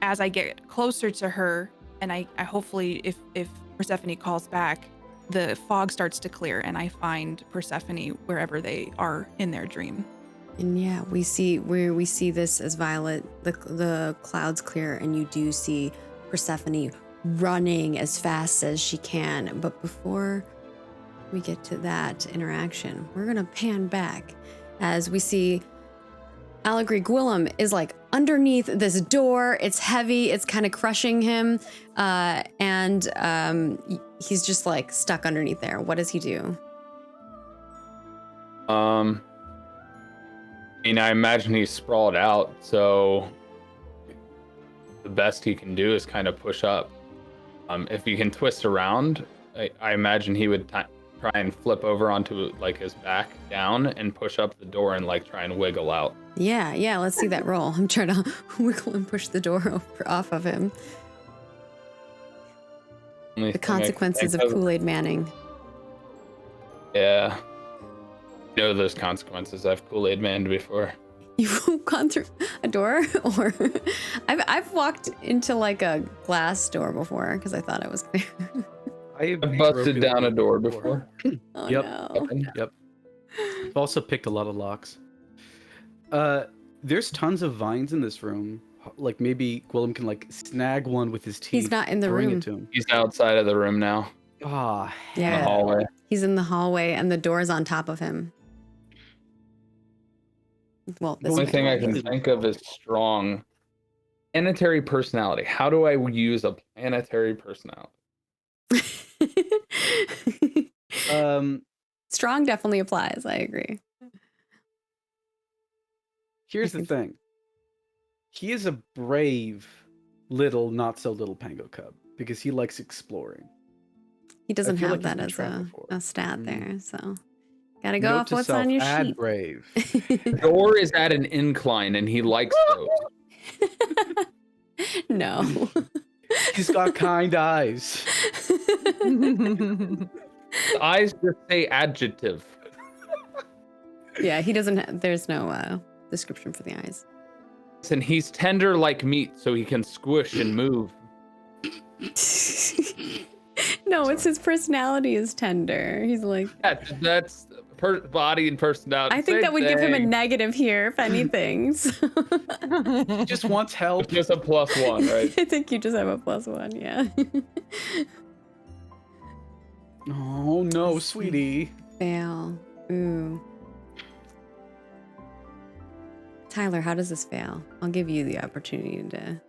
as I get closer to her, and I hopefully, if Persephone calls back, the fog starts to clear and I find Persephone wherever they are in their dream. And yeah, we see this as Violet, the clouds clear, and you do see Persephone running as fast as she can. But before we get to that interaction, we're gonna pan back as we see Allegory Gwillem is like underneath this door. It's heavy, it's kind of crushing him, and he's just like stuck underneath there. What does he do? I mean, I imagine he's sprawled out, so the best he can do is kind of push up. If he can twist around, I imagine he would try and flip over onto like his back down and push up the door and like try and wiggle out. Yeah, let's see that roll. I'm trying to wiggle and push the door off of him. Only The thing I can consequences of think Kool-Aid Manning. Yeah. You know those consequences. I've Kool-Aid manned before. You've gone through a door, or I've walked into like a glass door before because I thought it was clear. I've busted down a door before. Oh Yep. no. Yep. I've also picked a lot of locks. There's tons of vines in this room. Like maybe Gwillem can like snag one with his teeth. He's not in the bring room. it to him. He's outside of the room now. Ah, In Yeah. the hallway. He's in the hallway and the door's on top of him. Well, The this only thing I door. can think of is strong planetary personality. How do I use a planetary personality? Strong definitely applies. I agree. Here's the thing. he is a brave little, not so little pango cub because he likes exploring. He doesn't feel have like he's that been as trapped before. a stat Mm. there, so gotta go Note off to what's self, on your add sheet. brave. Door is at an incline, and he likes those. No. He's got kind eyes. The eyes just say adjective. Yeah, he doesn't. There's no description for the eyes. And he's tender like meat, so he can squish and move. No, it's his personality is tender. He's like. That's body and personality. I think same that would give him a thing. negative here, if anything. So. He just wants help. It's just a +1, right? I think you just have a +1. Yeah. Oh no, sweetie. Fail. Ooh. Tyler, how does this fail? I'll give you the opportunity to.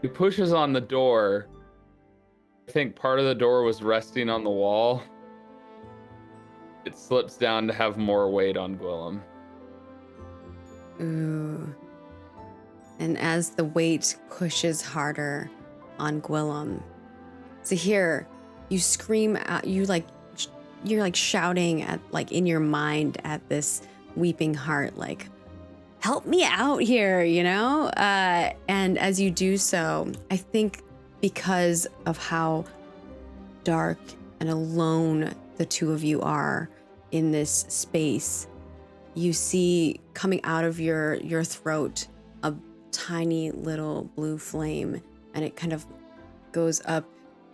He pushes on the door. I think part of the door was resting on the wall. It slips down to have more weight on Gwillem. Ooh. And as the weight pushes harder on Gwillem, so here you scream out, you're like shouting at, like, in your mind at this weeping heart, like, help me out here, you know? And as you do so, I think because of how dark and alone the two of you are in this space, you see coming out of your throat a tiny little blue flame, and it kind of goes up,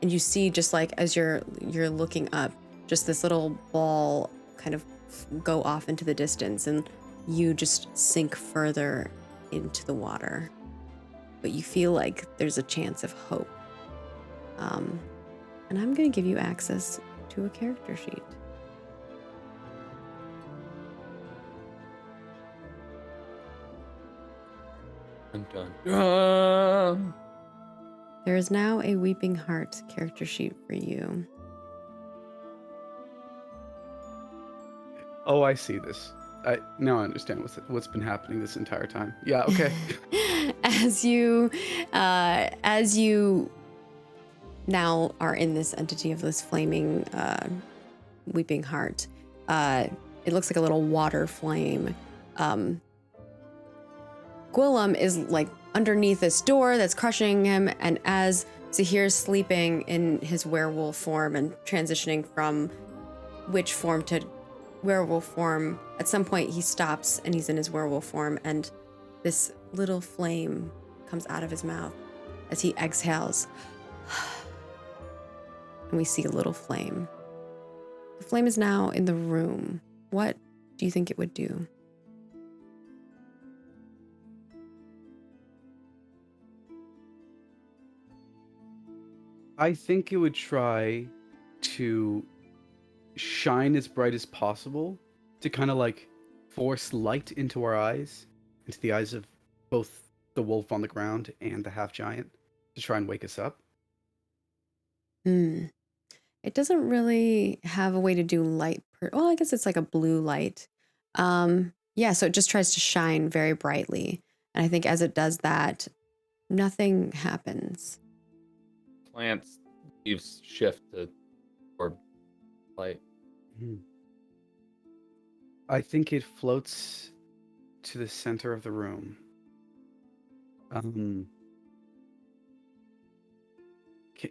and you see, just like as you're looking up, just this little ball kind of go off into the distance, and you just sink further into the water. But you feel like there's a chance of hope. And I'm going to give you access to a character sheet. Dun, dun, dun. There is now a Weeping Heart character sheet for you. Oh, I see this. Now I understand what's been happening this entire time. Yeah, okay. As you now are in this entity of this flaming weeping heart, it looks like a little water flame. Gwillem is like underneath this door that's crushing him, and as Zahir's sleeping in his werewolf form and transitioning from witch form to werewolf form, at some point he stops and he's in his werewolf form, and this little flame comes out of his mouth as he exhales. And we see a little flame. The flame is now in the room. What do you think it would do? I think it would try to shine as bright as possible to kind of like force light into our eyes, into the eyes of both the wolf on the ground and the half giant, to try and wake us up. It doesn't really have a way to do light. Well, I guess it's like a blue light. Yeah, so it just tries to shine very brightly. And I think as it does that, nothing happens. Plants leaves shift to or light. I think it floats to the center of the room.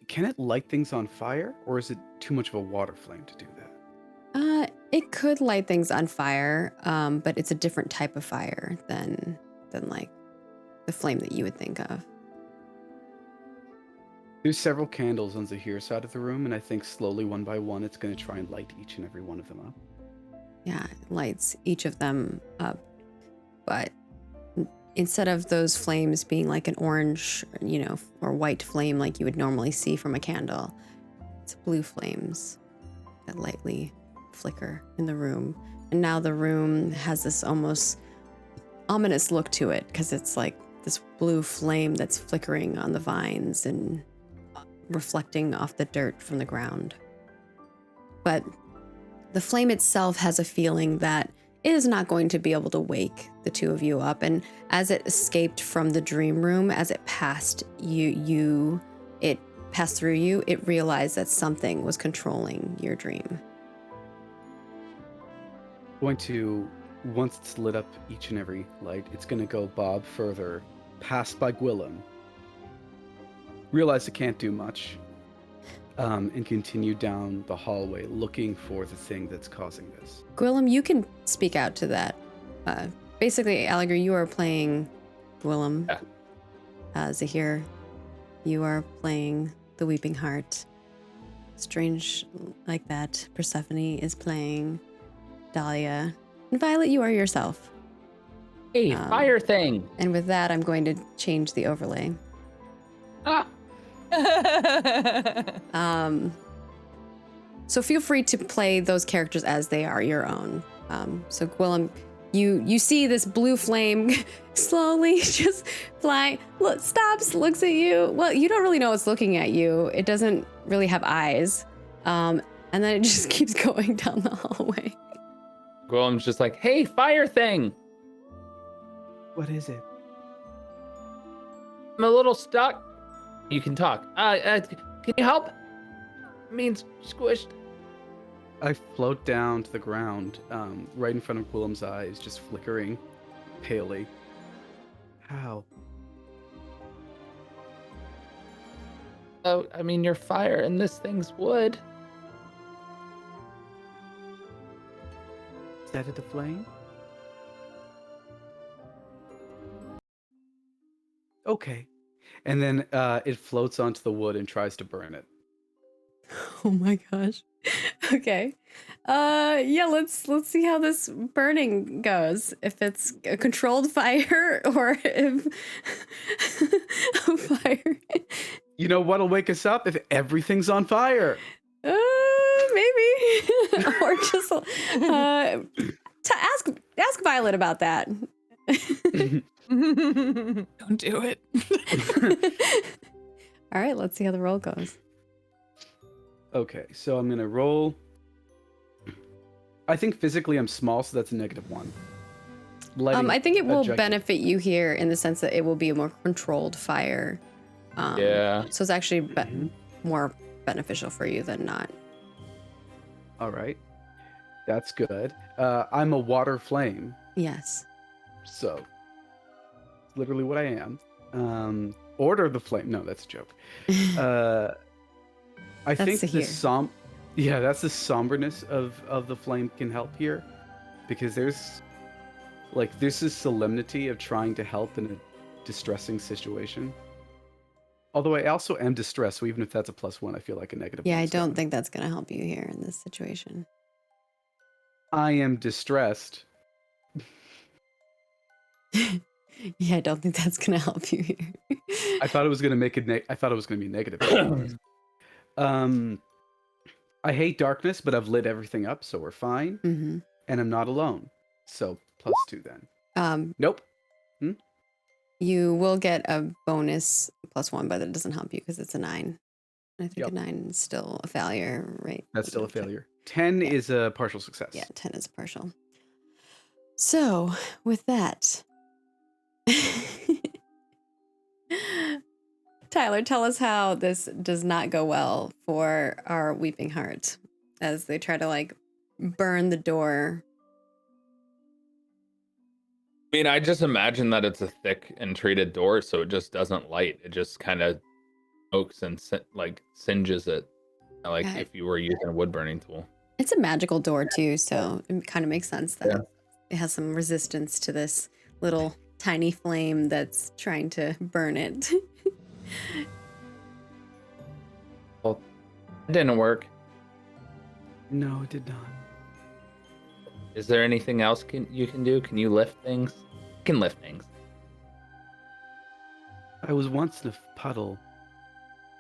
Can it light things on fire, or is it too much of a water flame to do that? It could light things on fire, but it's a different type of fire than like the flame that you would think of. There's several candles on Zahir's side of the room, and I think slowly, one by one, it's going to try and light each and every one of them up. Yeah, it lights each of them up. But instead of those flames being like an orange, or white flame like you would normally see from a candle, it's blue flames that lightly flicker in the room. And now the room has this almost ominous look to it, because it's like this blue flame that's flickering on the vines and reflecting off the dirt from the ground. But the flame itself has a feeling that it is not going to be able to wake the two of you up. And as it escaped from the dream room, as it passed it passed through you, it realized that something was controlling your dream. Going to, once it's lit up each and every light, it's going to go bob further, pass by Gwillem, realize it can't do much, and continue down the hallway looking for the thing that's causing this. Gwillem, you can speak out to that. Basically, Allegri, you are playing Gwillem. Yeah. Zahir, you are playing the Weeping Heart. Strange like that, Persephone is playing Dahlia. And Violet, you are yourself. Hey, fire thing. And with that, I'm going to change the overlay. Ah. So feel free to play those characters as they are your own. So Gwillem, you see this blue flame slowly just fly, stops, looks at you. Well, you don't really know it's looking at you. It doesn't really have eyes. And then it just keeps going down the hallway. Gwillem's just like, hey, fire thing. What is it? I'm a little stuck. You can talk. Can you help? Means squished. I float down to the ground, right in front of Gwillem's eyes, just flickering palely. How? Oh, I mean, you're fire and this thing's wood. Set it aflame? Okay. And then it floats onto the wood and tries to burn it. Oh my gosh. Okay. Yeah, let's see how this burning goes. If it's a controlled fire or if a fire. You know what'll wake us up if everything's on fire? Maybe. Or just ask Violet about that. Don't do it. All right, let's see how the roll goes. Okay, so I'm gonna roll. I think physically I'm small, so that's a -1. I think it will gigantic- benefit you here in the sense that it will be a more controlled fire. Yeah. So it's actually more beneficial for you than not. All right, that's good. I'm a water flame, Yes. so literally what I am. Order the flame. No, that's a joke. I That's think Zahir. that's the somberness of the flame can help here, because there's this solemnity of trying to help in a distressing situation. Although I also am distressed, so even if that's a +1, I feel like a -1. Yeah, I don't think that's going to help you here in this situation. I am distressed. Yeah, I don't think that's going to help you here. I thought it was gonna make it. I thought it was gonna be negative. I hate darkness, but I've lit everything up, so we're fine. Mm-hmm. And I'm not alone, so +2 then. Nope. You will get a bonus +1, but it doesn't help you because it's a 9. I think Yep. a 9 is still a failure, right? That's still a failure. 10 is a partial success. Yeah, 10 is partial. So, with that, Tyler, tell us how this does not go well for our Weeping Heart as they try to burn the door. I mean, I just imagine that it's a thick and treated door, so it just doesn't light. It just kind of smokes and singes it, Okay. if you were using a wood burning tool. It's a magical door too, so it kind of makes sense that it has some resistance to this little tiny flame that's trying to burn it. Well, it didn't work. No, it did not. Is there anything else you can do? Can you lift things? You can lift things. I was once in a puddle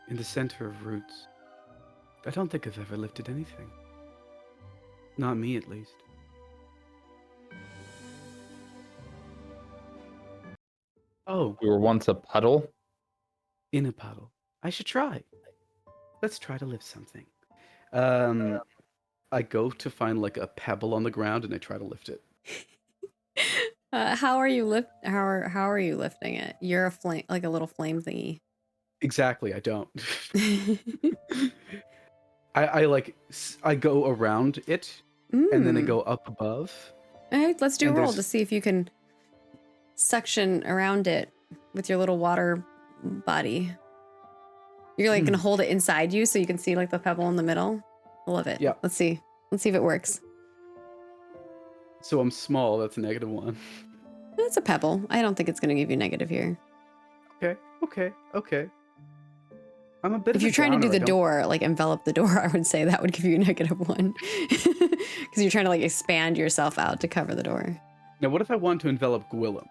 in the center of roots. I don't think I've ever lifted anything. Not me, at least. Oh, You were once a puddle? in a puddle. I should try. Let's try to lift something. I go to find like a pebble on the ground and I try to lift it. How are you lifting it? You're a flame, like a little flame thingy. Exactly, I don't. I go around it and then I go up above. All right, let's do a And roll there's- to see if you can suction around it with your little water body. You're like gonna hold it inside you so you can see like the pebble in the middle. I love it. Yeah. Let's see. Let's see if it works. So I'm small, that's a -1. It's a pebble. I don't think it's gonna give you negative here. Okay. I'm a bit If of a you're trying to do downer, I the don't- door, like envelop the door, I would say that would give you a -1. Because you're trying to like expand yourself out to cover the door. Now, what if I want to envelop Gwillem?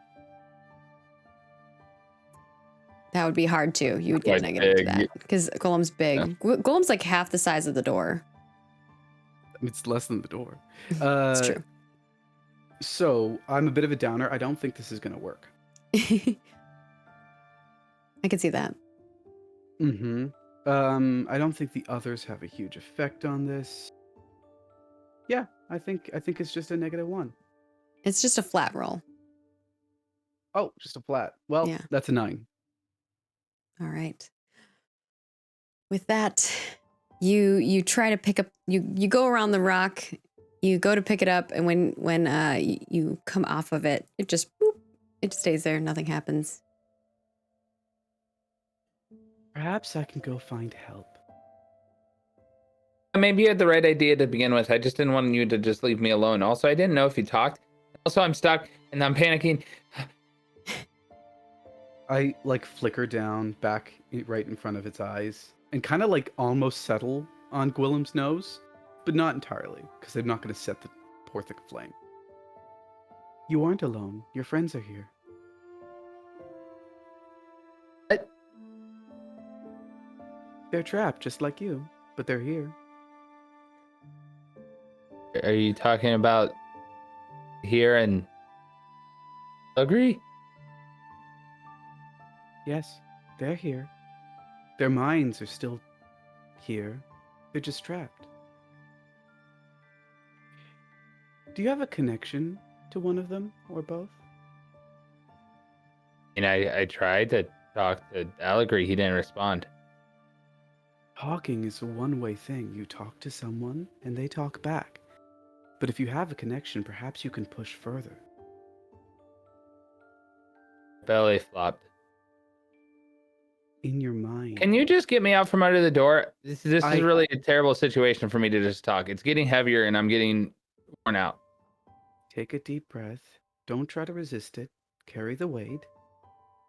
That would be hard too. You would get a Quite negative to big. that. Because Golem's big. Yeah. Golem's like half the size of the door. It's less than the door. It's true. So I'm a bit of a downer. I don't think this is going to work. I can see that. Mm-hmm. I don't think the others have a huge effect on this. Yeah, I think it's just a -1. It's just a flat roll. Oh, just a flat. Well, Yeah. that's a 9. All right. With that, you try to pick up. You go around the rock. You go to pick it up, and when you come off of it, it just boop, it stays there. Nothing happens. Perhaps I can go find help. Maybe you had the right idea to begin with. I just didn't want you to just leave me alone. Also, I didn't know if you talked. Also, I'm stuck and I'm panicking. I like flicker down back right in front of its eyes and kind of like almost settle on Gwillem's nose, but not entirely because I'm not going to set the poor thing aflame. You aren't alone. Your friends are here. What? They're trapped just like you, but they're here. Are you talking about here and agree? Yes, they're here. Their minds are still here. They're just trapped. Do you have a connection to one of them or both? And I tried to talk to Allegory. He didn't respond. Talking is a one-way thing. You talk to someone and they talk back. But if you have a connection, perhaps you can push further. Belly flopped. In your mind. Can you just get me out from under the door? This is I- really a terrible situation for me to just talk. It's getting heavier and I'm getting worn out. Take a deep breath. Don't try to resist it. Carry the weight.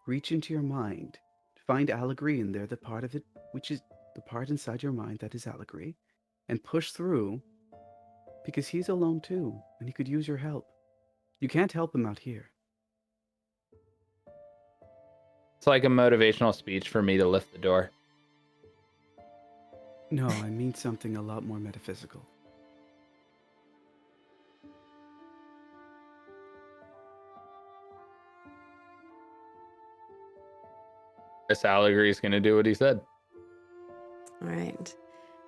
Reach into your mind. Find Allegory in there, the part of it which is the part inside your mind that is Allegory, and push through because he's alone too, and he could use your help. You can't help him out here. It's like a motivational speech for me to lift the door. No, I mean something a lot more metaphysical. This Allegory is going to do what he said. All right.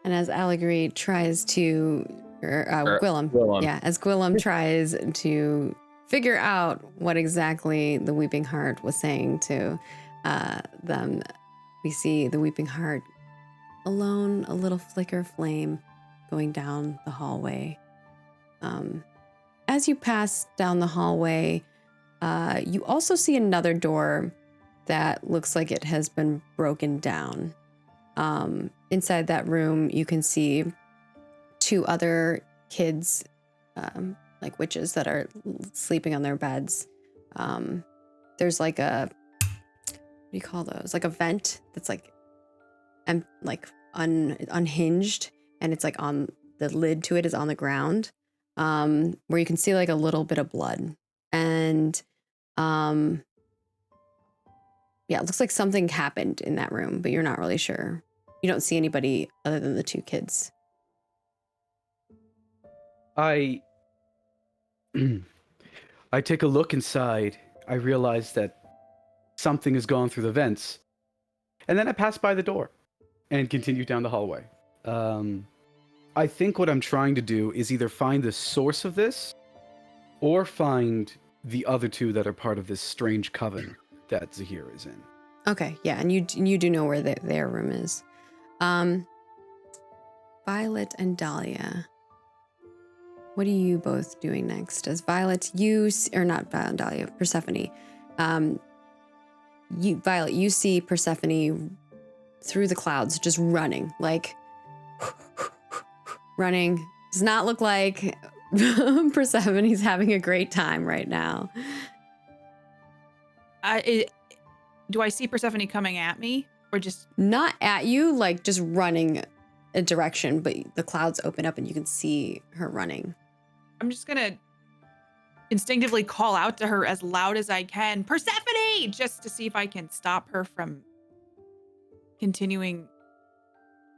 And as Allegory tries to, Gwillem, Gwillem. yeah, as Gwillem tries to figure out what exactly the Weeping Heart was saying to them, we see the Weeping Heart alone, a little flicker flame going down the hallway. As you pass down the hallway, you also see another door that looks like it has been broken down. Inside that room, you can see 2 other kids, like witches, that are sleeping on their beds. There's like a, what do you call those? Like a vent that's like, unhinged, and it's like on the lid to it is on the ground, where you can see like a little bit of blood. And yeah, it looks like something happened in that room, but you're not really sure. You don't see anybody other than the 2 kids. I take a look inside. I realize that something has gone through the vents. And then I pass by the door and continue down the hallway. I think what I'm trying to do is either find the source of this or find the other two that are part of this strange coven that Zahir is in. Okay, yeah, and you do know where their room is. Violet and Dahlia. What are you both doing next? As Violet, or not Violet and Dahlia, Persephone. Violet, you see Persephone through the clouds, just running, like running. Does not look like Persephone's having a great time right now. Do I see Persephone coming at me, or just not at you, like just running a direction, but the clouds open up and you can see her running. I'm just gonna instinctively call out to her as loud as I can, Persephone, just to see if I can stop her from continuing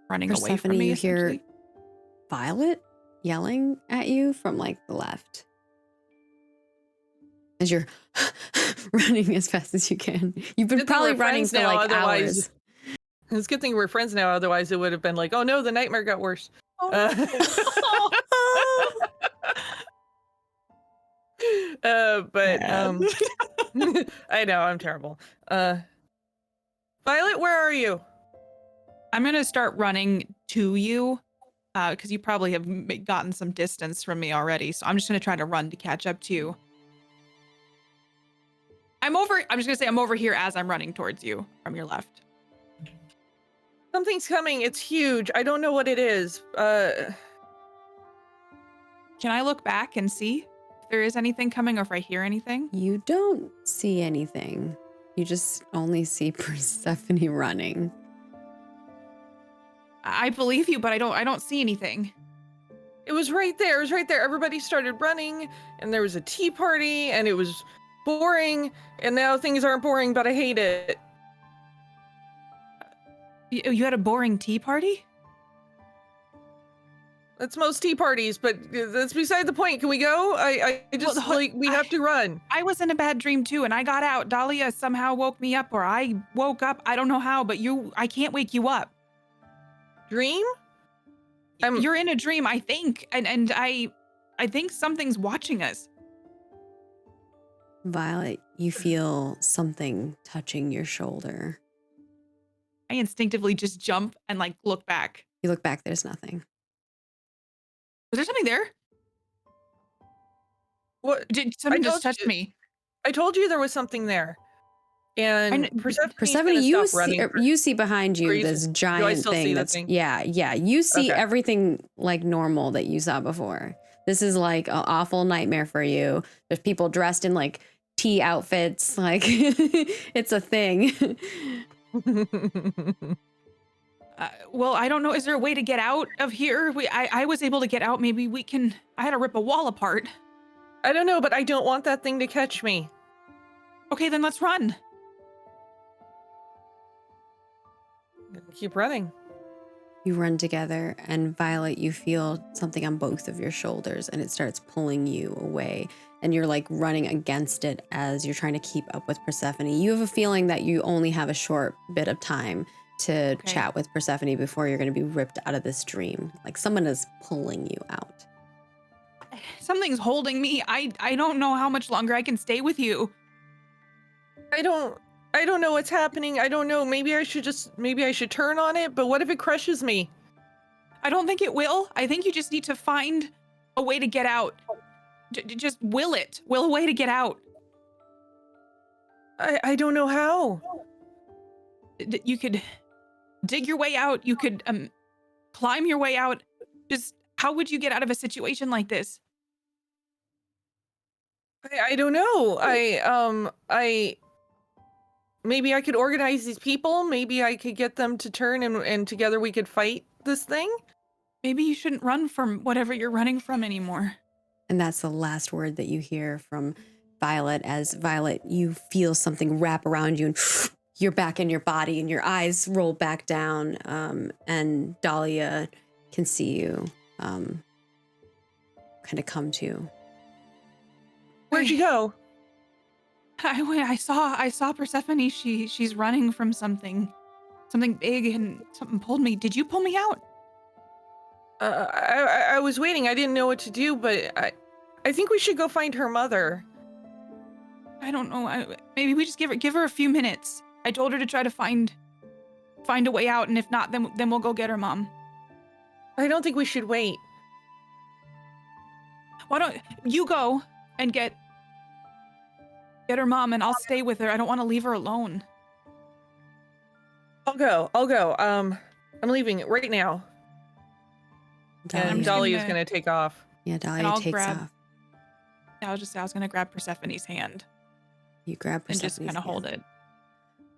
running away from me. You hear Violet yelling at you from like the left as you're running as fast as you can. You've been probably running for like hours. It's a good thing we're friends now. Otherwise, it would have been like, oh no, the nightmare got worse. But I know I'm terrible. Violet, where are you? I'm gonna start running to you because you probably have gotten some distance from me already. So I'm just gonna try to run to catch up to you. I'm just gonna say I'm over here as I'm running towards you from your left. Something's coming. It's huge. I don't know what it is. Can I look back and see if there is anything coming or if I hear anything? You don't see anything. You just only see Persephone running. I believe you, but I don't see anything. It was right there. It was right there. Everybody started running, and there was a tea party, and it was boring, and now things aren't boring, but I hate it. You had a boring tea party? That's most tea parties, but that's beside the point. Can we go? I just, we have to run. I was in a bad dream too, and I got out. Dahlia somehow woke me up, or I woke up. I don't know how, but I can't wake you up. Dream? You're in a dream, I think, and I think something's watching us. Violet, you feel something touching your shoulder. I instinctively just jump and like look back. You look back, there's nothing. Was there something there? What? Did something just touch me? I told you there was something there. And Persephone, you see behind you this giant thing that's yeah. You see everything like normal that you saw before. This is like an awful nightmare for you. There's people dressed in like tea outfits, like it's a thing. Well, I don't know. Is there a way to get out of here? I was able to get out. Maybe we can. I had to rip a wall apart. I don't know, but I don't want that thing to catch me. Okay, then let's run. Keep running. You run together, and Violet, you feel something on both of your shoulders, and it starts pulling you away. And you're like running against it as you're trying to keep up with Persephone. You have a feeling that you only have a short bit of time to chat with Persephone before you're going to be ripped out of this dream. Like someone is pulling you out. Something's holding me. I don't know how much longer I can stay with you. I don't know what's happening. I don't know. Maybe I should turn on it, but what if it crushes me? I don't think it will. I think you just need to find a way to get out. Just will it. Will a way to get out. I don't know how. You could dig your way out. You could climb your way out. Just how would you get out of a situation like this? I don't know. Maybe I could organize these people. Maybe I could get them to turn and together we could fight this thing. Maybe you shouldn't run from whatever you're running from anymore. And that's the last word that you hear from Violet. As Violet, you feel something wrap around you and you're back in your body and your eyes roll back down. And Dahlia can see you kind of come to. Where'd you go? I saw Persephone. She's running from something big, and something pulled me. Did you pull me out? I was waiting. I didn't know what to do, but I think we should go find her mother. I don't know. Maybe we just give her a few minutes. I told her to try to find a way out, and if not, then we'll go get her mom. I don't think we should wait. Why don't you go and get her mom, and I'll stay with her. I don't want to leave her alone. I'll go. I'm leaving right now. And Dahlia is gonna take off. Yeah, Dahlia takes off. I was gonna grab Persephone's hand. You grab Persephone's and just kind of hold it.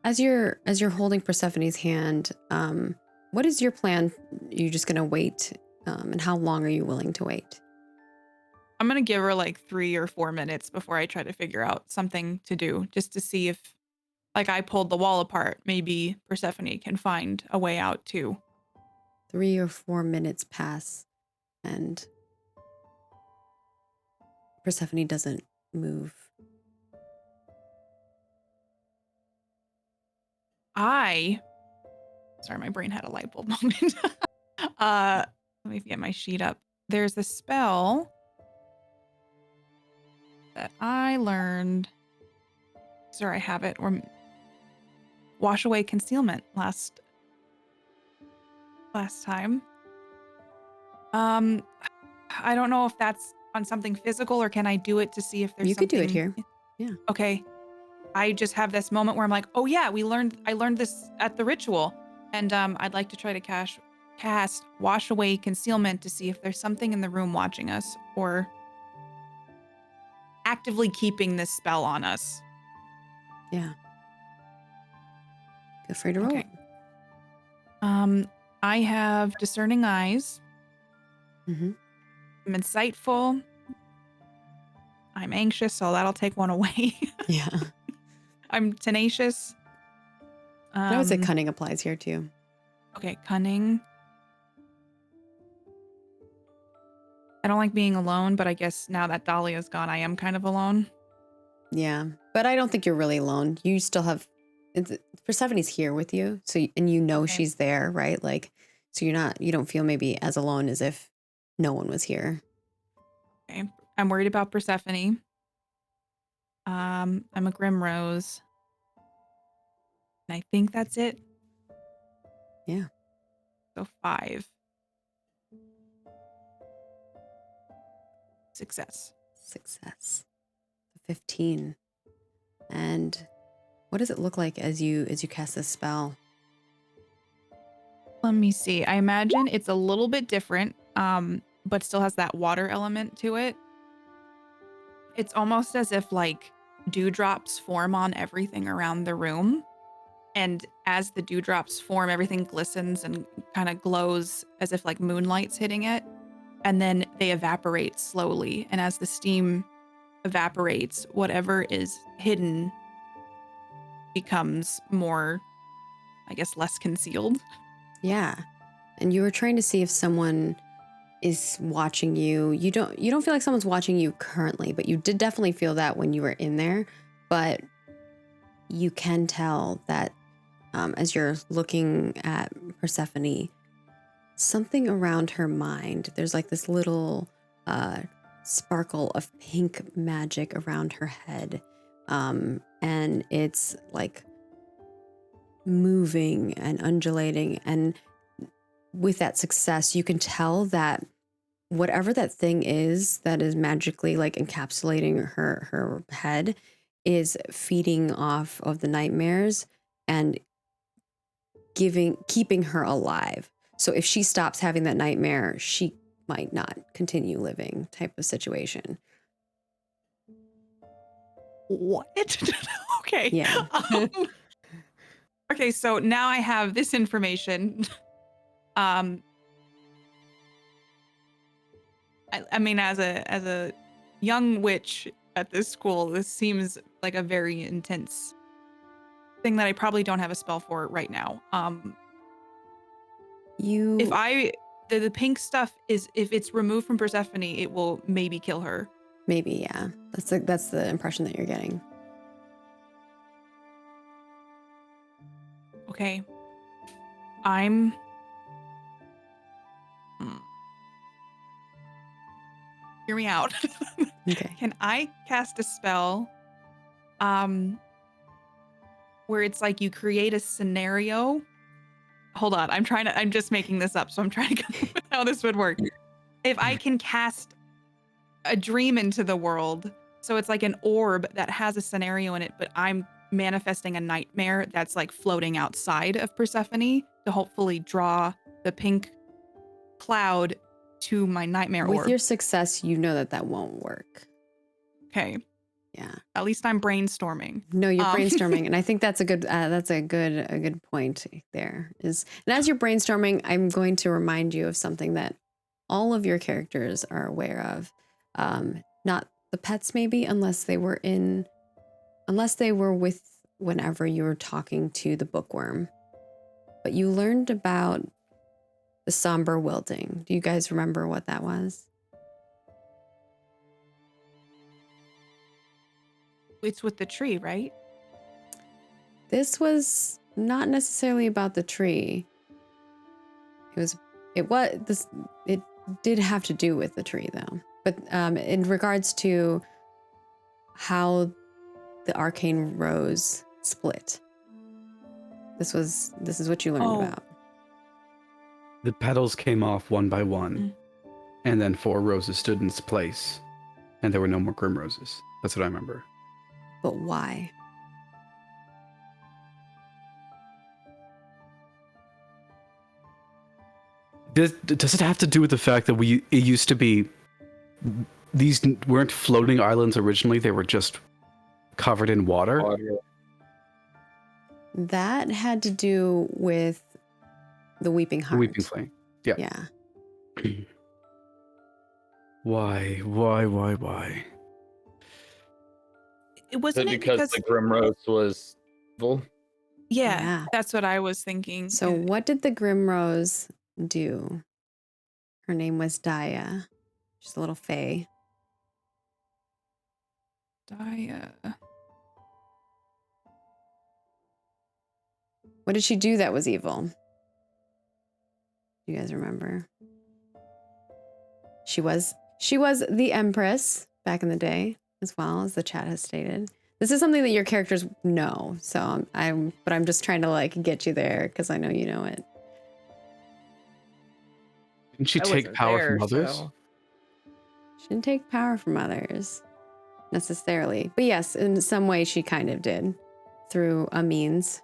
As you're holding Persephone's hand, what is your plan? Are you just gonna wait? And how long are you willing to wait? I'm gonna give her like 3 or 4 minutes before I try to figure out something to do, just to see if, like, I pulled the wall apart. Maybe Persephone can find a way out too. 3 or 4 minutes pass, and Persephone doesn't move. Sorry, my brain had a light bulb moment. Let me get my sheet up. There's a spell that I learned. Sorry, I have it. Or wash away concealment last time. I don't know if that's on something physical, or can I do it to see if there's You something... could do it here. Yeah. Okay. I just have this moment where I'm like, oh yeah, I learned this at the ritual. And I'd like to try to cast wash away concealment to see if there's something in the room watching us or actively keeping this spell on us. Yeah. Feel free to roll. Okay. I have discerning eyes. Mm-hmm. I'm insightful. I'm anxious, so that'll take one away. Yeah. I'm tenacious. I would say cunning applies here too. Okay, cunning. I don't like being alone, but I guess now that Dahlia's gone, I am kind of alone. Yeah, but I don't think you're really alone. You still have Persephone's here with you, so and you know she's there, right? Like, so you don't feel maybe as alone as if no one was here. Okay, I'm worried about Persephone. I'm a Grimrose. And I think that's it. Yeah. So 5. Success. 15. And what does it look like as you cast this spell? Let me see. I imagine it's a little bit different, but still has that water element to it. It's almost as if like dewdrops form on everything around the room. And as the dewdrops form, everything glistens and kind of glows as if like moonlight's hitting it. And then they evaporate slowly. And as the steam evaporates, whatever is hidden becomes more, I guess, less concealed. Yeah. And you were trying to see if someone is watching you. You don't feel like someone's watching you currently, but you did definitely feel that when you were in there. But you can tell that as you're looking at Persephone, something around her mind, there's like this little sparkle of pink magic around her head. And it's like moving and undulating. And with that success, you can tell that whatever that thing is that is magically like encapsulating her head is feeding off of the nightmares and keeping her alive. So if she stops having that nightmare, she might not continue living type of situation. What? Okay. Yeah. Okay, so now I have this information. I mean, as a young witch at this school, this seems like a very intense thing that I probably don't have a spell for right now. If the pink stuff is, if it's removed from Persephone, it will maybe kill her. Maybe, yeah. That's the impression that you're getting. Okay. hear me out. Okay. Can I cast a spell where it's like you create a scenario? Hold on, I'm just making this up, so I'm trying to come up with how this would work. If I can cast a dream into the world, so it's like an orb that has a scenario in it, but I'm manifesting a nightmare that's like floating outside of Persephone to hopefully draw the pink cloud to my nightmare With orb. your success, you know that won't work. Okay. Yeah. At least I'm brainstorming. No, you're brainstorming, and I think that's a good point there. And as you're brainstorming, I'm going to remind you of something that all of your characters are aware of. Not the pets, maybe, unless they were with whenever you were talking to the bookworm. But you learned about the somber wilting. Do you guys remember what that was? It's with the tree, right? This was not necessarily about the tree. It did have to do with the tree though. But in regards to how the arcane rose split. This is what you learned about. The petals came off one by one, and then 4 roses stood in its place, and there were no more Grimroses. That's what I remember. But why? Does it have to do with the fact that it used to be, these weren't floating islands originally, they were just covered in water? That had to do with the Weeping Heart. The Weeping Flame. Yeah. Yeah. Why? It wasn't because the Grimrose was evil? Yeah, that's what I was thinking. So what did the Grimrose do? Her name was Daya. She's a little fae. Daya. What did she do that was evil? You guys remember? She was the Empress back in the day, as well as the chat has stated. This is something that your characters know, so I'm just trying to like get you there because I know you know it. Didn't she take power from others? So. She didn't take power from others necessarily, but yes, in some way she kind of did through a means.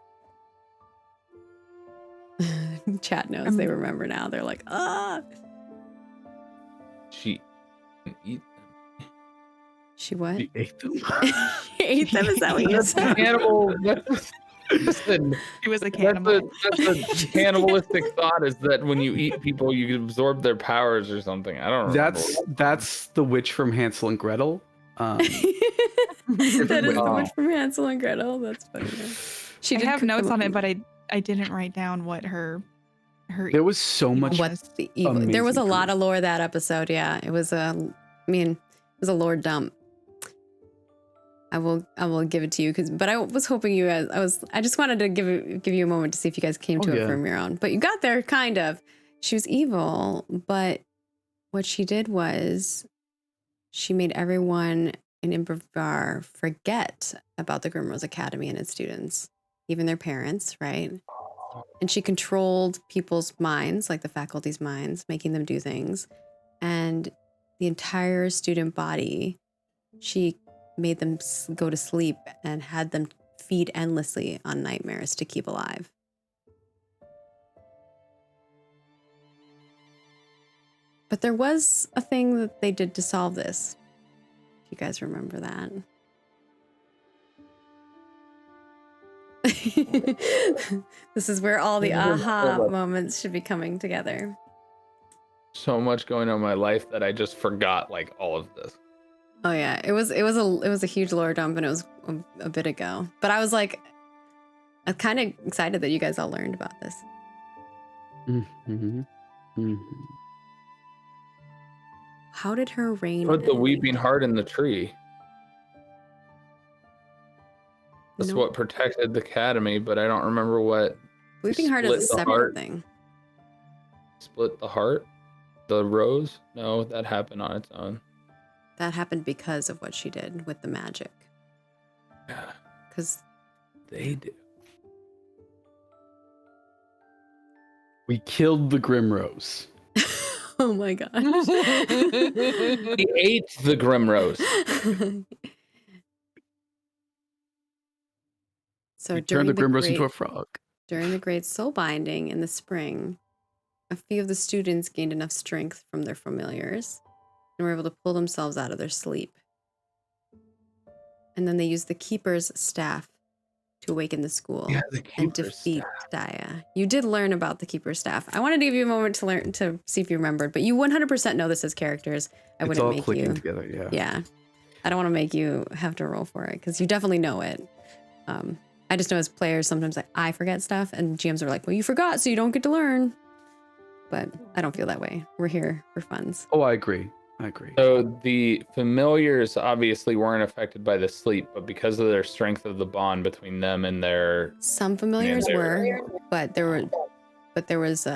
Chat knows they remember now. They're like, ah. She eat them. She what? She ate them. She ate them. Is that what you said? Cannibal. She was a cannibal. That's a cannibalistic thought. Is that when you eat people, you absorb their powers or something? I don't remember. That's the witch from Hansel and Gretel. That is the witch from Hansel and Gretel. That's funny. She I have notes on it, but I didn't write down what her there was so much what's the evil. There was a lot of lore that episode. Yeah, it was a lore dump. I will give it to you but I was hoping you guys. I just wanted to give you a moment to see if you guys came to it from your own. But you got there, kind of. She was evil, but what she did was she made everyone in Improvar forget about the Grimrose Academy and its students, even their parents, right? And she controlled people's minds, like the faculty's minds, making them do things. And the entire student body, she made them go to sleep and had them feed endlessly on nightmares to keep alive. But there was a thing that they did to solve this. If you guys remember that. This is where all the aha moments should be coming together. So much going on in my life that I just forgot like all of this. Oh yeah, it was a huge lore dump, and it was a bit ago. But I was like, I'm kind of excited that you guys all learned about this. Mm-hmm. Mm-hmm. How did her reign? Put the Weeping Heart in the tree. That's what protected the academy, but I don't remember what. Weeping Heart is a separate thing. Split the heart? The rose? No, that happened on its own. that happened because of what she did with the magic. Yeah, Because they do. We killed the Grimrose. oh my gosh. He ate the Grimrose. So We turned the Grimrose into great a frog. during the great soul binding in the spring, a few of the students gained enough strength from their familiars and were able to pull themselves out of their sleep. And then they used the keeper's staff to awaken the school and defeat Daya. You did learn about the keeper's staff. I wanted to give you a moment to learn to see if you remembered, but you 100% know this as characters. I It's wouldn't all make clicking you. together, yeah. Yeah. I don't want to make you have to roll for it because you definitely know it. I just know as players, sometimes I forget stuff and GMs are like, well, you forgot, so you don't get to learn. But I don't feel that way. We're here for funs. Oh, I agree. So the familiars obviously weren't affected by the sleep, but because of their strength of the bond between them and their Some familiars were, but there was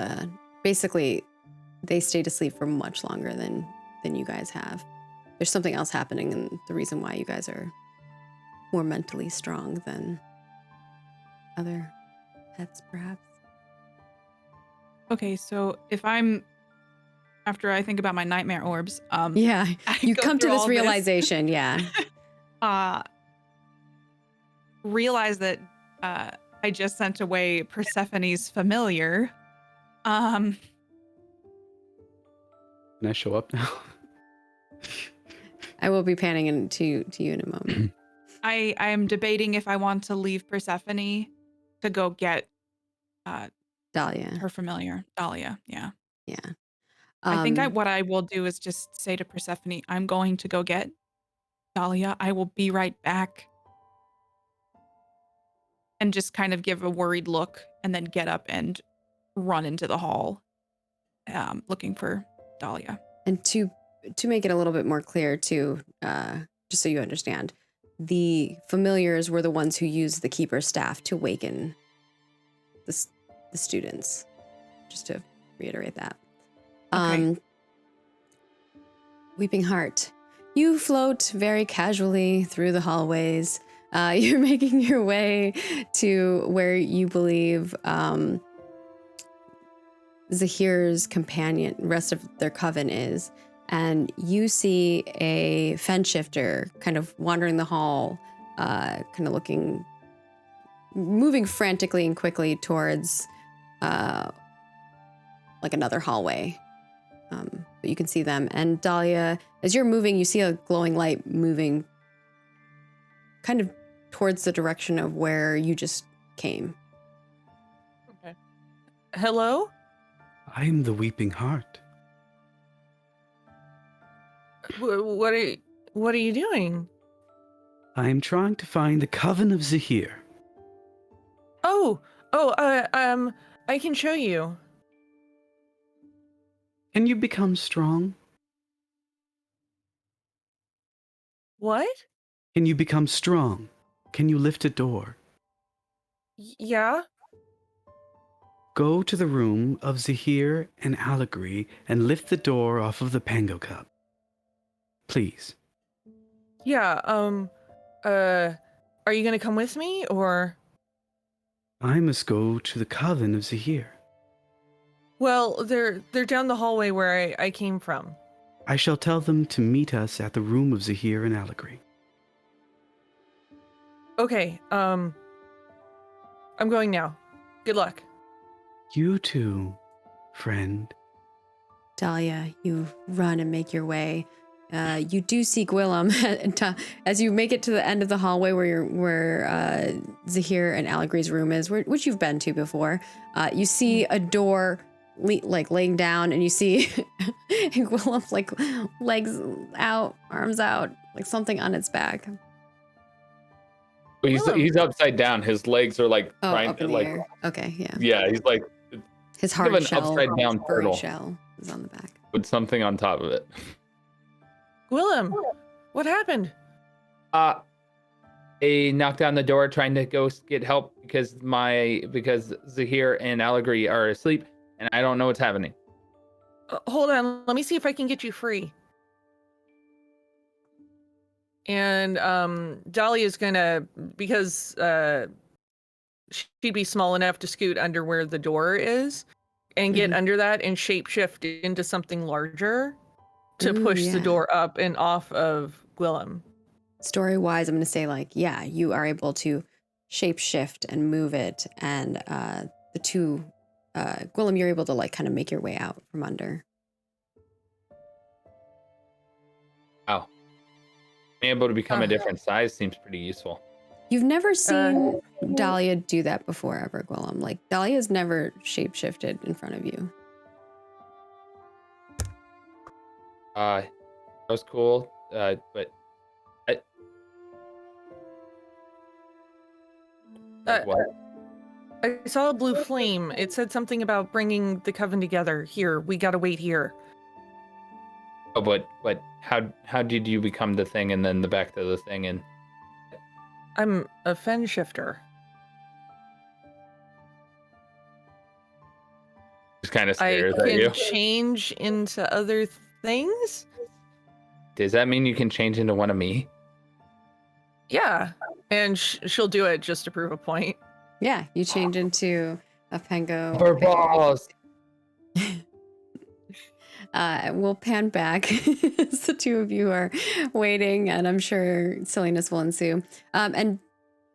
basically they stayed asleep for much longer than you guys have. There's something else happening, and the reason why you guys are more mentally strong than other pets, perhaps. Okay, so if after I think about my nightmare orbs, Yeah, I you go come to through this all realization. Yeah, realize that I just sent away Persephone's familiar. Can I show up now? I will be panning to you in a moment. I am debating if I want to leave Persephone to go get Dahlia. her familiar, Dahlia. Yeah. Yeah. I think what I will do is just say to Persephone, I'm going to go get Dahlia. I will be right back. And just kind of give a worried look and then get up and run into the hall looking for Dahlia. And to make it a little bit more clear too, just so you understand, the familiars were the ones who used the keeper's staff to awaken the students. Just to reiterate that. Okay. Weeping Heart, you float very casually through the hallways. You're making your way to where you believe Zahir's companion, rest of their coven is. And you see a fence shifter kind of wandering the hall, kind of moving frantically and quickly towards like another hallway. But you can see them. And Dahlia, as you're moving, you see a glowing light moving kind of towards the direction of where you just came. Okay. Hello? I'm the Weeping Heart. What are you doing? I am trying to find the Coven of Zahir. I can show you. Can you become strong? What? Can you become strong? Can you lift a door? Yeah? Go to the room of Zahir and Allegory and lift the door off of the Pango Cup. Please. Yeah, are you gonna come with me, or? I must go to the Coven of Zahir. Well, they're down the hallway where I came from. I shall tell them to meet us at the room of Zahir and Allegory. Okay, I'm going now. Good luck. You too, friend. Dahlia, you run and make your way. You do see Gwillem as you make it to the end of the hallway where Zahir and Allegory's room is, which you've been to before. You see a door laying down, and you see Gwillem like legs out, arms out, like something on its back. But he's upside down. His legs are like trying up in to the like. air. Okay, yeah. Yeah, he's like His think of hard an shell, upside down furry turtle. shell is on the back. with something on top of it. Willem, what happened? They knocked down the door trying to go get help because Zahir and Allegory are asleep, and I don't know what's happening. Hold on, let me see if I can get you free. And Dahlia's gonna, because she'd be small enough to scoot under where the door is and get under that and shapeshift into something larger to Ooh, push the yeah. door up and off of Gwillem. Story-wise, I'm going to say, like, yeah, you are able to shape-shift and move it, and the two, Gwillem, you're able to, like, kind of make your way out from under. Wow. Being able to become a different size seems pretty useful. You've never seen Dahlia do that before, ever, Gwillem. Like, Dahlia's never shape-shifted in front of you. That was cool, but what? I saw a blue flame. It said something about bringing the coven together. Here, we gotta wait here. Oh, but how did you become the thing and then the back to the thing and? I'm a fen shifter. Just kind of I stares at can you. change into other things. Does that mean you can change into one of me? Yeah, and she'll do it just to prove a point. Yeah, you change into a Pango. Balls. We'll pan back as the two of you are waiting, and I'm sure silliness will ensue. And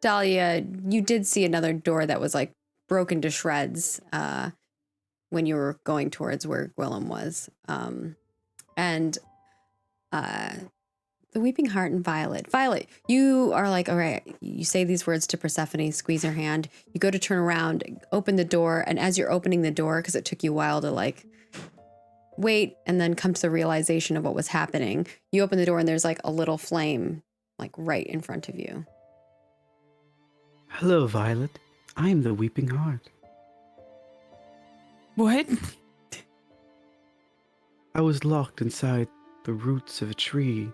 Dahlia, you did see another door that was like broken to shreds when you were going towards where Gwillem was. And the Weeping Heart and Violet. Violet, you are like, all right, you say these words to Persephone, squeeze her hand. You go to turn around, open the door, and as you're opening the door, because it took you a while to like wait and then come to the realization of what was happening, you open the door and there's like a little flame like right in front of you. Hello, Violet. I am the Weeping Heart. What? I was locked inside the roots of a tree.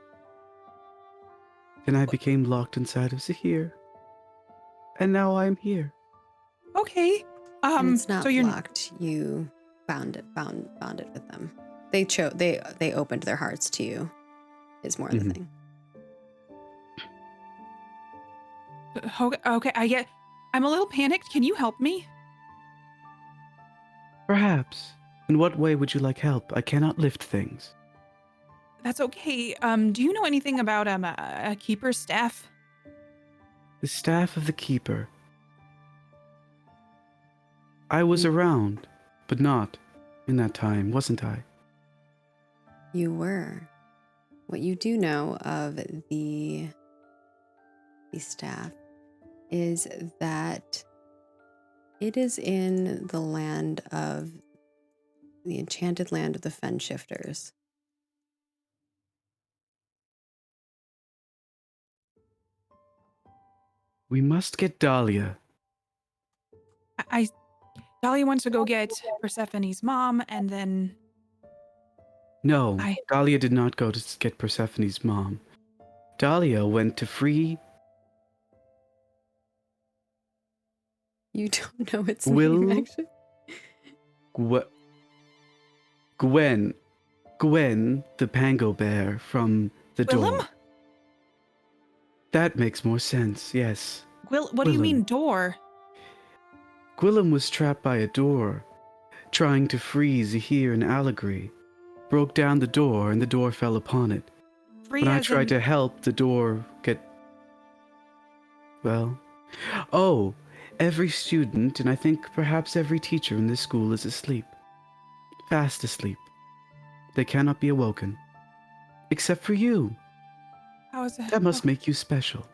Then I became locked inside of Zahir. And now I am here. Okay. And it's not so you're locked. You bound it with them. They opened their hearts to you. Is more the thing. okay. I'm a little panicked. Can you help me? Perhaps. In what way would you like help? I cannot lift things. That's okay. Do you know anything about a keeper's staff? The staff of the keeper. I was around, but not in that time, wasn't I? You were. What you do know of the staff is that it is in the land of the enchanted land of the Fen Shifters. We must get Dahlia. Dahlia wants to go get Persephone's mom, and then No, Dahlia did not go to get Persephone's mom. Dahlia went to free... You don't know its Will- name, actually. Gwen, the Pango bear from the door. Gwillem? That makes more sense, yes. What do you Gwillem. mean door? Gwillem was trapped by a door, trying to free Zahir and Allegory. Broke down the door, and the door fell upon it. Free When I as tried in- to help the door get... Well... Oh, every student, and I think perhaps every teacher in this school is asleep. Fast asleep. They cannot be awoken. Except for you. How is that? That must make you special.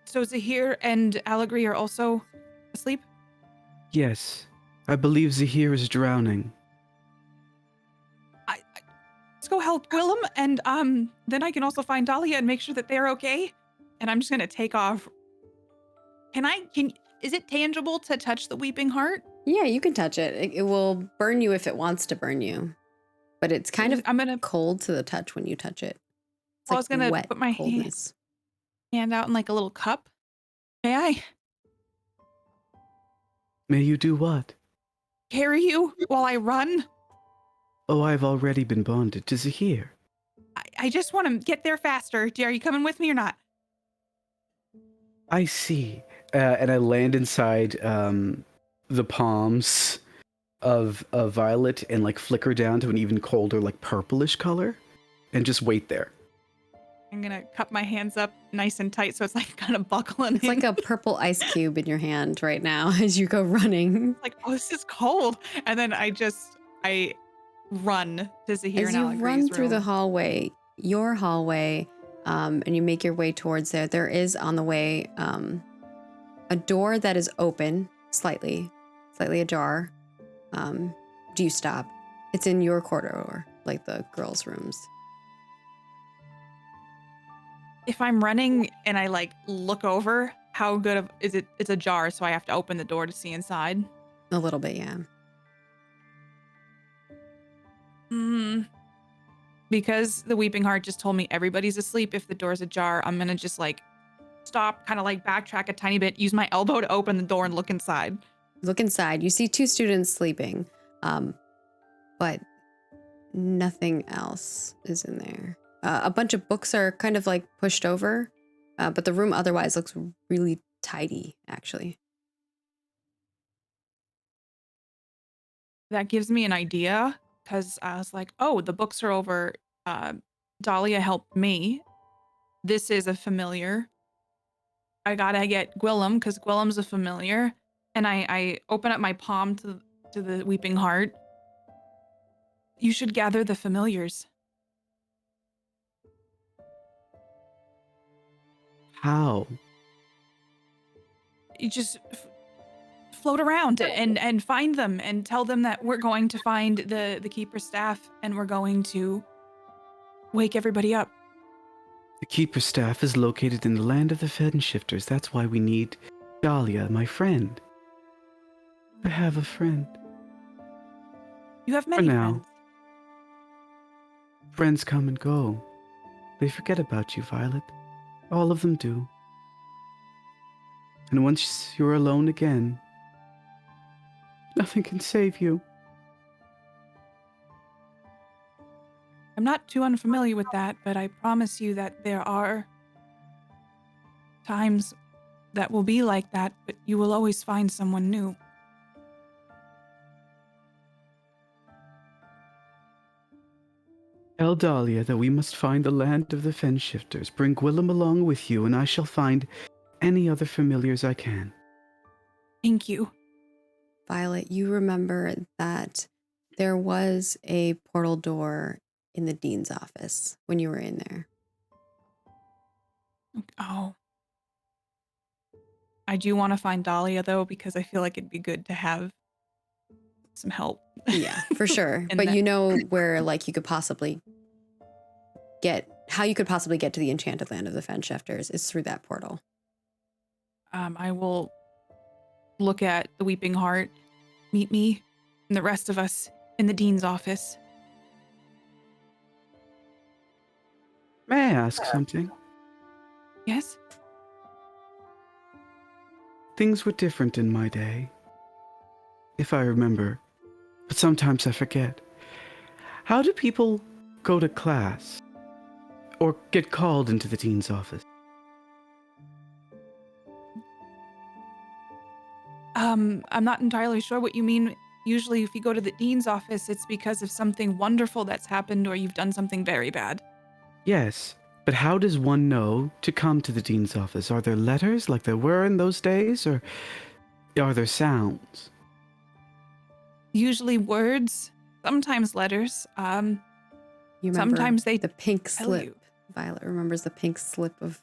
So Zahir and Allegory are also asleep? Yes, I believe Zahir is drowning. Let's go help Gwillem, and then I can also find Dahlia and make sure that they're okay. And I'm just gonna take off. Is it tangible to touch the Weeping Heart? Yeah, you can touch it. It will burn you if it wants to burn you. But it's kind of cold to the touch when you touch it. It's I was gonna wet put my coldness. hand out in like a little cup. May I May you do what? carry you while I run? Oh, I've already been bonded to Zahir. I just want to get there faster. Are you coming with me or not? I see. And I land inside the palms of Violet and like flicker down to an even colder, like purplish color, and just wait there. I'm gonna cup my hands up nice and tight so it's like kind of buckling. It's like a purple ice cube in your hand right now as you go running. like, oh, this is cold. And then I run to Zahir As and you Allegri's run through the room. hallway, your hallway, and you make your way towards there, there is on the way a door that is open, slightly ajar. Do you stop? It's in your corridor, like the girls' rooms. If I'm running and I like look over, how good of is it? It's ajar, so I have to open the door to see inside. A little bit, yeah. Because the Weeping Heart just told me everybody's asleep. If the door's ajar, I'm gonna just like stop, kind of like backtrack a tiny bit, use my elbow to open the door and look inside. Look inside. You see 2 students sleeping, but nothing else is in there. A bunch of books are kind of like pushed over, but the room otherwise looks really tidy, actually. That gives me an idea because I was like, oh, the books are over. Dahlia helped me. This is a familiar. I gotta get Gwillem because Gwillem's a familiar. And I open up my palm to the Weeping Heart. You should gather the familiars. How? You just float around and find them and tell them that we're going to find the Keeper's staff and we're going to wake everybody up. The Keeper's staff is located in the land of the Fenshifters. That's why we need Dahlia, my friend. I have a friend. You have many now. friends. Friends come and go. They forget about you, Violet. All of them do. And once you're alone again, nothing can save you. I'm not too unfamiliar with that, but I promise you that there are times that will be like that, but you will always find someone new. Tell Dahlia that we must find the land of the Fenshifters. Bring Gwillem along with you, and I shall find any other familiars I can. Thank you. Violet, you remember that there was a portal door in the dean's office when you were in there. Oh. I do want to find Dahlia, though, because I feel like it'd be good to have some help. Yeah, for sure. And But that- you know where, like, you could possibly how you could possibly get to the enchanted land of the Fenshifters is through that portal. I will look at the Weeping Heart, meet me, and the rest of us in the dean's office. May I ask something? Yes? Things were different in my day, if I remember, but sometimes I forget. How do people go to class or get called into the dean's office? I'm not entirely sure what you mean. Usually if you go to the dean's office, it's because of something wonderful that's happened or you've done something very bad. Yes, but how does one know to come to the dean's office? Are there letters like there were in those days, or are there sounds? Usually words, sometimes letters. You remember Sometimes they the pink tell slip. you. Violet remembers the pink slip of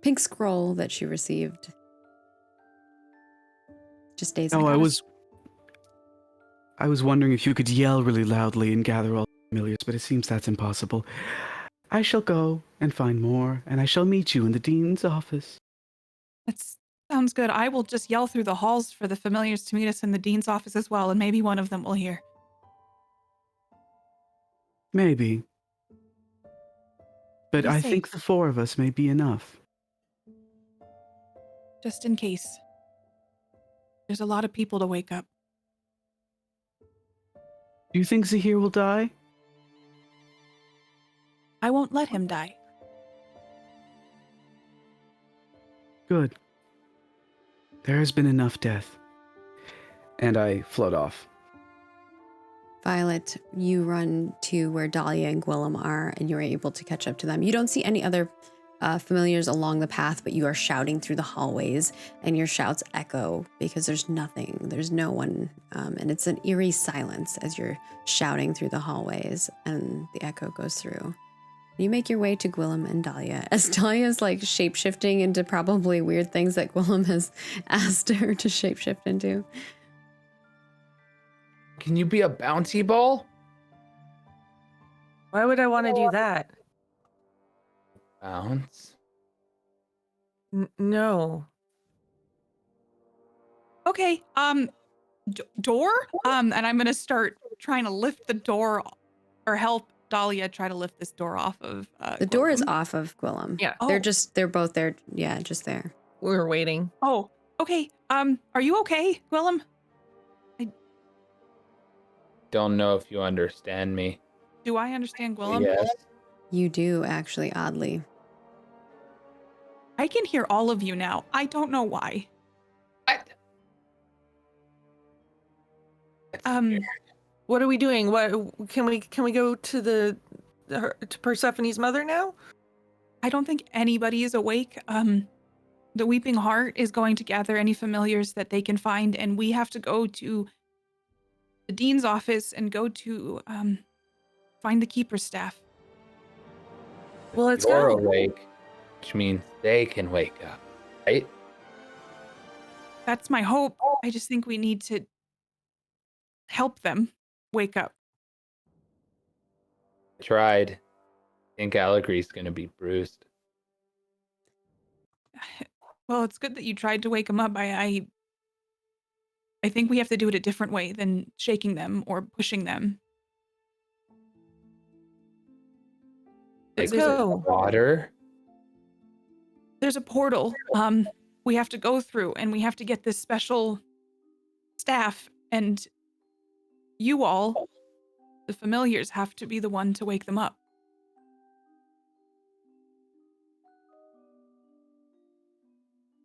pink scroll that she received just days ago. Oh, I was wondering if you could yell really loudly and gather all the familiars, but it seems that's impossible. I shall go and find more, and I shall meet you in the dean's office. That sounds good. I will just yell through the halls for the familiars to meet us in the dean's office as well, and maybe one of them will hear. Maybe. But Be I safe. think the 4 of us may be enough. Just in case. There's a lot of people to wake up. Do you think Zahir will die? I won't let him die. Good. There has been enough death. And I float off. Violet, you run to where Dahlia and Gwillem are, and you're able to catch up to them. You don't see any other familiars along the path, but you are shouting through the hallways, and your shouts echo because there's nothing, there's no one, and it's an eerie silence as you're shouting through the hallways, and the echo goes through. You make your way to Gwillem and Dahlia, as Dahlia's like shape-shifting into probably weird things that Gwillem has asked her to shape-shift into. Can you be a bouncy ball? Why would I want to do that? Bounce. No. Okay, door? And I'm gonna start trying to lift the door or help Dahlia try to lift this door off of The door is Gwillem. off of Gwillem. Yeah. They're both there. Yeah, just there. We were waiting. Oh, okay. Are you okay, Gwillem? Don't know if you understand me. Do I understand Gwillem? Yes. You do, actually, oddly. I can hear all of you now. I don't know why. What? What are we doing? What can we go to to Persephone's mother now? I don't think anybody is awake. The Weeping Heart is going to gather any familiars that they can find, and we have to go to the dean's office and go to find the keeper's staff. Well, let's You're go. awake, which means they can wake up, right? That's my hope. I just think we need to help them wake up. Tried. I think Allegri's gonna be bruised. Well, it's good that you tried to wake them up. I think we have to do it a different way than shaking them or pushing them. Let's There's a- go. Water. There's a portal we have to go through, and we have to get this special staff, and you all, the familiars, have to be the one to wake them up.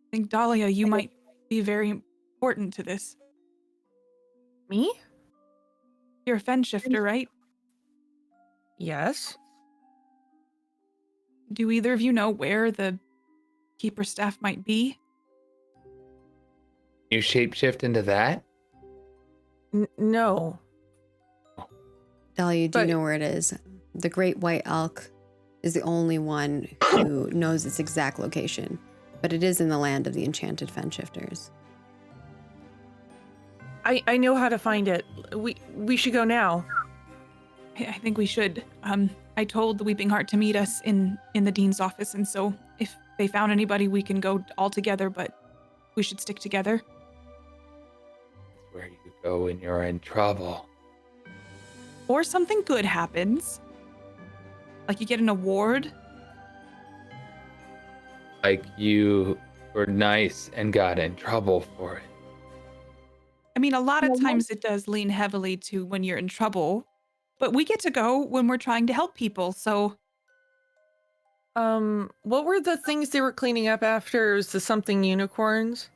I think, Dahlia, you might be very important to this. Me? You're a fen shifter, right? Yes. Do either of you know where the keeper staff might be? You shapeshift into that? No. Dahlia, you do But- know where it is. The Great White Elk is the only one who knows its exact location, but it is in the land of the enchanted fenshifters. I know how to find it. We should go now. I think we should. I told the Weeping Heart to meet us in the dean's office, and so if they found anybody, we can go all together, but we should stick together. That's where you go when you're in trouble. Or something good happens. Like you get an award. Like you were nice and got in trouble for it. I mean, a lot of times it does lean heavily to when you're in trouble, but we get to go when we're trying to help people, so... What were the things they were cleaning up after? It was the something unicorns?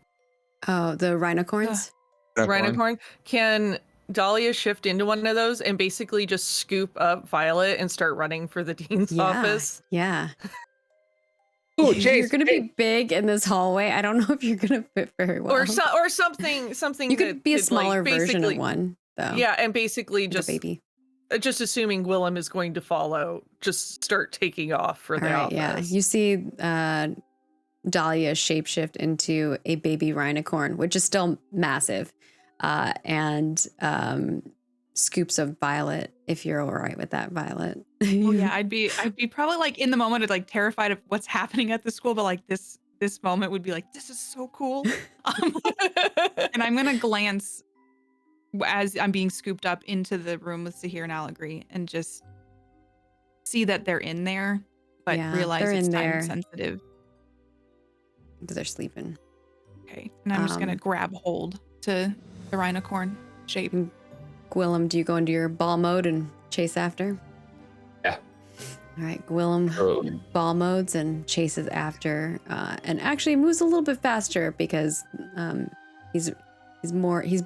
Oh, the rhinocorns? Rhinocorn? Can Dahlia shift into one of those and basically just scoop up Violet and start running for the dean's office? Yeah. Ooh, You're Chase, going to be big in this hallway. I don't know if you're going to fit very well. Or something You could that be a is, like, smaller version of basically- one, though. Yeah, and basically Like a just baby. assuming Willem is going to follow, just start taking off for the All right, office. yeah. You see Dahlia shapeshift into a baby rhinocorn, which is still massive, and scoops of Violet, if you're all right with that, Violet. Oh yeah, I'd be probably like in the moment of like terrified of what's happening at the school, but like this moment would be like, this is so cool. And I'm gonna glance as I'm being scooped up into the room with Sahir and Allegri and just see that they're in there, but Yeah, realize they're it's in time there. sensitive. Because they're sleeping. Okay, and I'm just gonna Um, grab hold to the rhinocorn shape. Gwillem, do you go into your ball mode and chase after? Yeah. All right, Gwillem Oh. ball modes and chases after, and actually moves a little bit faster because he's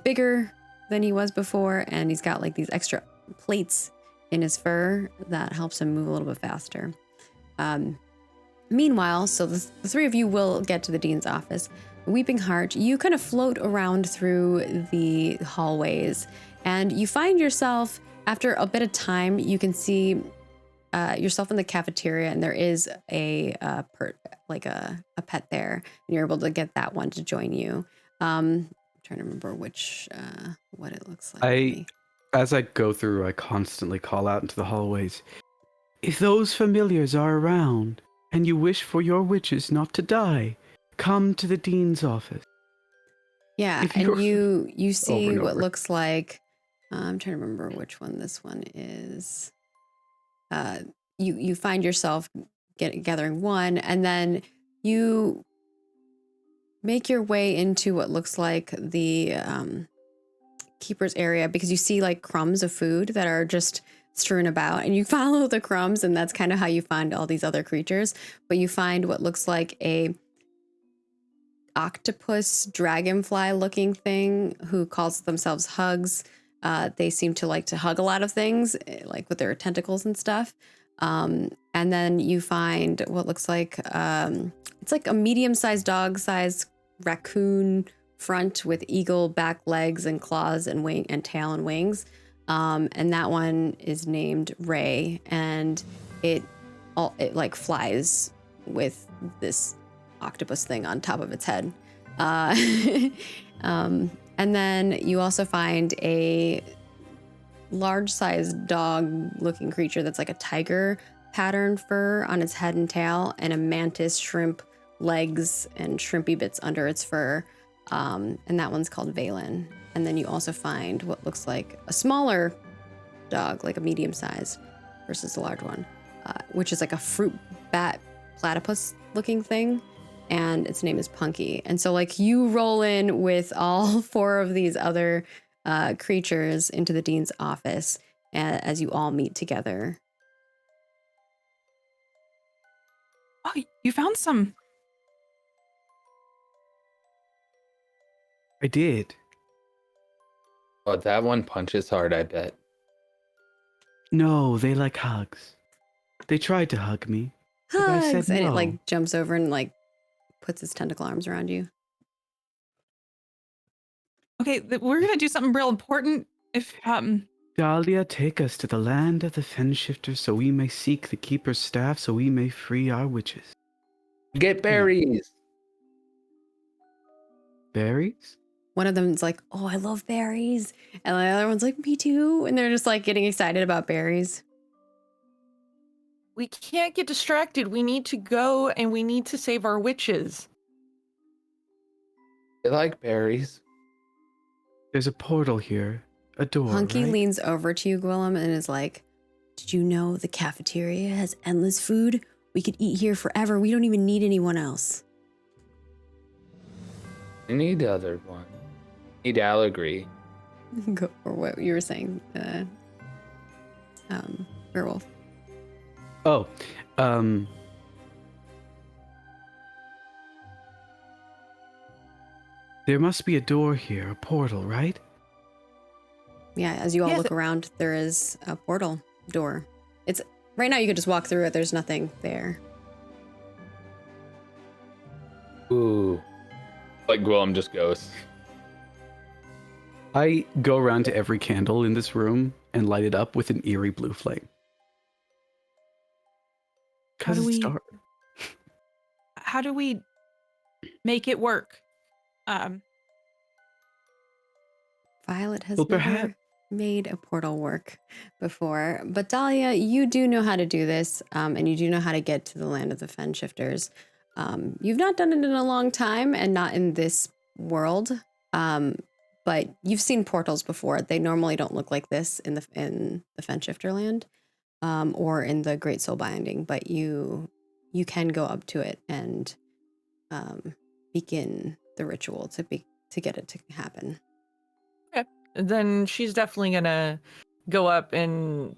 bigger than he was before, and he's got like these extra plates in his fur that helps him move a little bit faster. Meanwhile, so the three of you will get to the dean's office. Weeping Heart, you kind of float around through the hallways, and you find yourself, after a bit of time, you can see yourself in the cafeteria, and there is a pet there, and you're able to get that one to join you. I'm trying to remember what it looks like. As I go through, I constantly call out into the hallways. If those familiars are around, and you wish for your witches not to die, come to the dean's office. Yeah, If and you're- you see Over and what over. looks like. I'm trying to remember which one this one is. You find yourself gathering one, and then you make your way into what looks like the keeper's area, because you see like crumbs of food that are just strewn about, and you follow the crumbs, and that's kind of how you find all these other creatures. But you find what looks like a octopus dragonfly looking thing who calls themselves Hugs. They seem to like to hug a lot of things, like with their tentacles and stuff. And then you find what looks like it's like a medium-sized dog-sized raccoon front with eagle back legs and claws and wing and tail and wings. And that one is named Ray, and it like flies with this octopus thing on top of its head. And then you also find a large-sized dog-looking creature that's like a tiger pattern fur on its head and tail, and a mantis shrimp legs and shrimpy bits under its fur. And that one's called Valen. And then you also find what looks like a smaller dog, like a medium size versus a large one, which is like a fruit bat platypus looking thing. And its name is Punky. And so like you roll in with all four of these other creatures into the dean's office as you all meet together. Oh, you found some. I did. Oh, that one punches hard, I bet. No, they like hugs. They tried to hug me. But I said Hugs! And it no. like jumps over and like puts its tentacle arms around you. Okay, we're gonna do something real important. If Dahlia, take us to the land of the Fenshifters so we may seek the Keeper's staff so we may free our witches. Get berries. Berries? One of them's like, oh, I love berries. And the other one's like, me too. And they're just like getting excited about berries. We can't get distracted. We need to go and we need to save our witches. They like berries. There's a portal here. A door, Punky right? leans over to you, Gwillem, and is like, did you know the cafeteria has endless food? We could eat here forever. We don't even need anyone else. I need the other one. Need allegory. Go for what you were saying, werewolf. Oh, there must be a door here, a portal, right? Yeah, as you all Yes. look around, there is a portal door. It's right now you could just walk through it. There's nothing there. Ooh. Like Gwillem just goes. I go around to every candle in this room and light it up with an eerie blue flame. How Because do it's we- dark. how do we make it work? Violet has Well, never perhaps- made a portal work before, but Dahlia, you do know how to do this, and you do know how to get to the land of the Fen Shifters. You've not done it in a long time, and not in this world, but you've seen portals before. They normally don't look like this in the Fen Shifter land, or in the Great Soul Binding, but you can go up to it and begin the ritual to get it to happen. Then she's definitely gonna go up and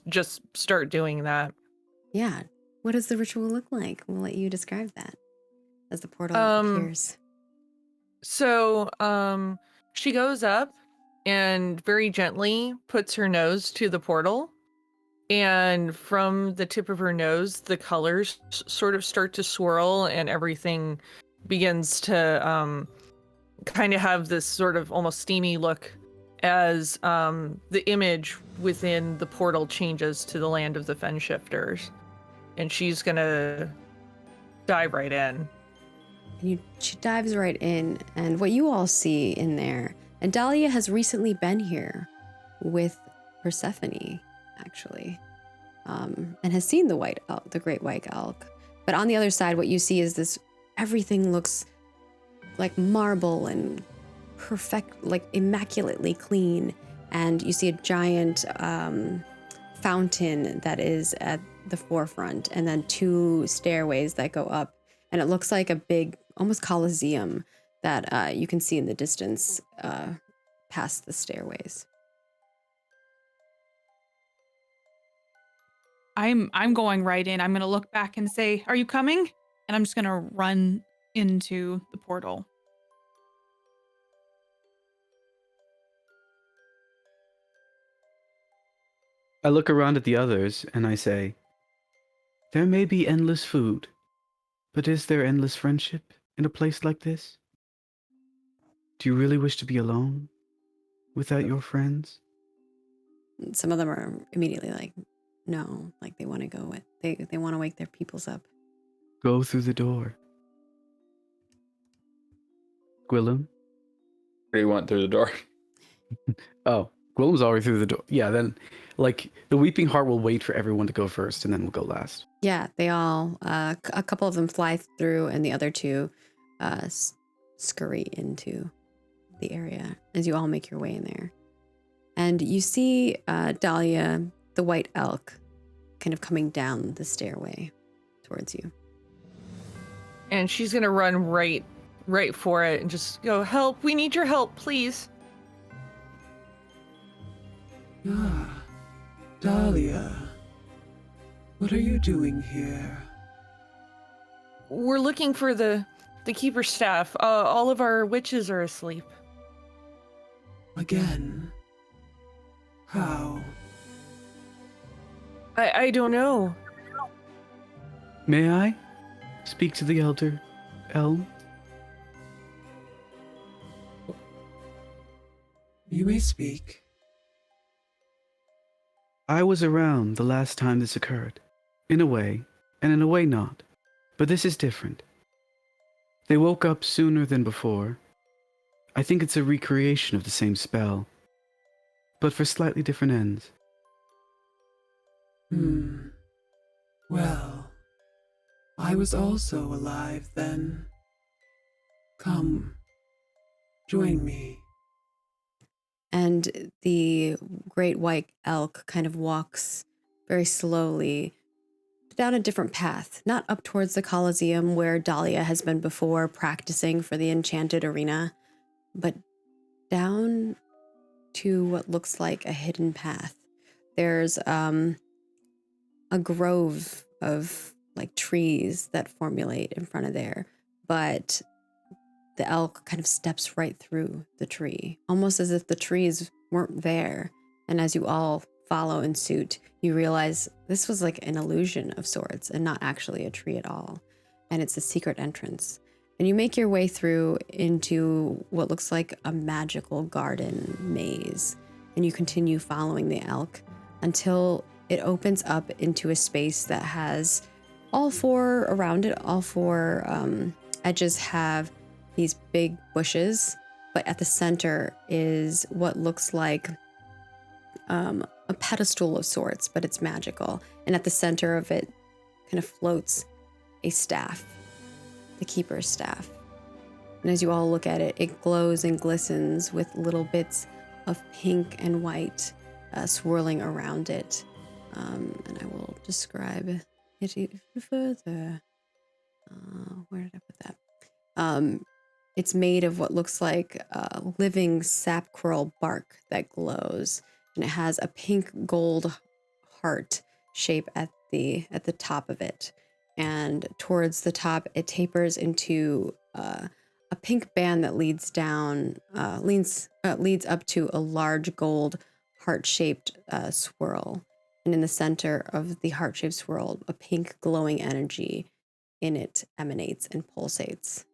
just start doing that. Yeah. What does the ritual look like? We'll let you describe that as the portal appears. So, she goes up and very gently puts her nose to the portal. And from the tip of her nose, the colors sort of start to swirl and everything begins to kind of have this sort of almost steamy look as the image within the portal changes to the land of the Fen Shifters. And she's going to dive right in. And she dives right in, and what you all see in there, and Dahlia has recently been here with Persephone, actually, and has seen the great white elk. But on the other side, what you see is this, everything looks like marble and perfect, like immaculately clean. And you see a giant fountain that is at the forefront, and then 2 stairways that go up. And it looks like a big, almost coliseum that you can see in the distance past the stairways. I'm going right in. I'm gonna look back and say, "Are you coming?" And I'm just gonna run into the portal. I look around at the others and I say, there may be endless food, but is there endless friendship in a place like this? Do you really wish to be alone without your friends? Some of them are immediately like, no, like they want to go with, they want to wake their peoples up. Go through the door. Gwillem? What do you want through the door? Oh, Gwillem's already through the door. Yeah, then, like, the Weeping Heart will wait for everyone to go first, and then we'll go last. Yeah, they all, a couple of them fly through, and the other 2 scurry into the area as you all make your way in there. And you see Dahlia, the white elk, kind of coming down the stairway towards you. And she's going to run right for it and just go, help, we need your help, please. Ah, Dahlia. What are you doing here? We're looking for the keeper's staff. All of our witches are asleep. Again? How? I don't know. May I speak to the Elder Elm? You may speak. I was around the last time this occurred. In a way, and in a way not. But this is different. They woke up sooner than before. I think it's a recreation of the same spell, but for slightly different ends. Well, I was also alive then. Come, join me. And the great white elk kind of walks very slowly down a different path, not up towards the Colosseum where Dahlia has been before practicing for the enchanted arena, but down to what looks like a hidden path. There's a grove of like trees that formulate in front of there, but the elk kind of steps right through the tree, almost as if the trees weren't there. And as you all follow in suit, you realize this was like an illusion of sorts and not actually a tree at all. And it's a secret entrance. And you make your way through into what looks like a magical garden maze. And you continue following the elk until it opens up into a space that has all 4 around it. All 4 edges have these big bushes, but at the center is what looks like a pedestal of sorts, but it's magical. And at the center of it kind of floats a staff, the keeper's staff. And as you all look at it, it glows and glistens with little bits of pink and white swirling around it. And I will describe it even further. Where did I put that? It's made of what looks like living sap coral bark that glows. And it has a pink gold heart shape at the top of it, and towards the top it tapers into a pink band that leads down, leads up to a large gold heart-shaped swirl. And in the center of the heart-shaped swirl, a pink glowing energy in it emanates and pulsates.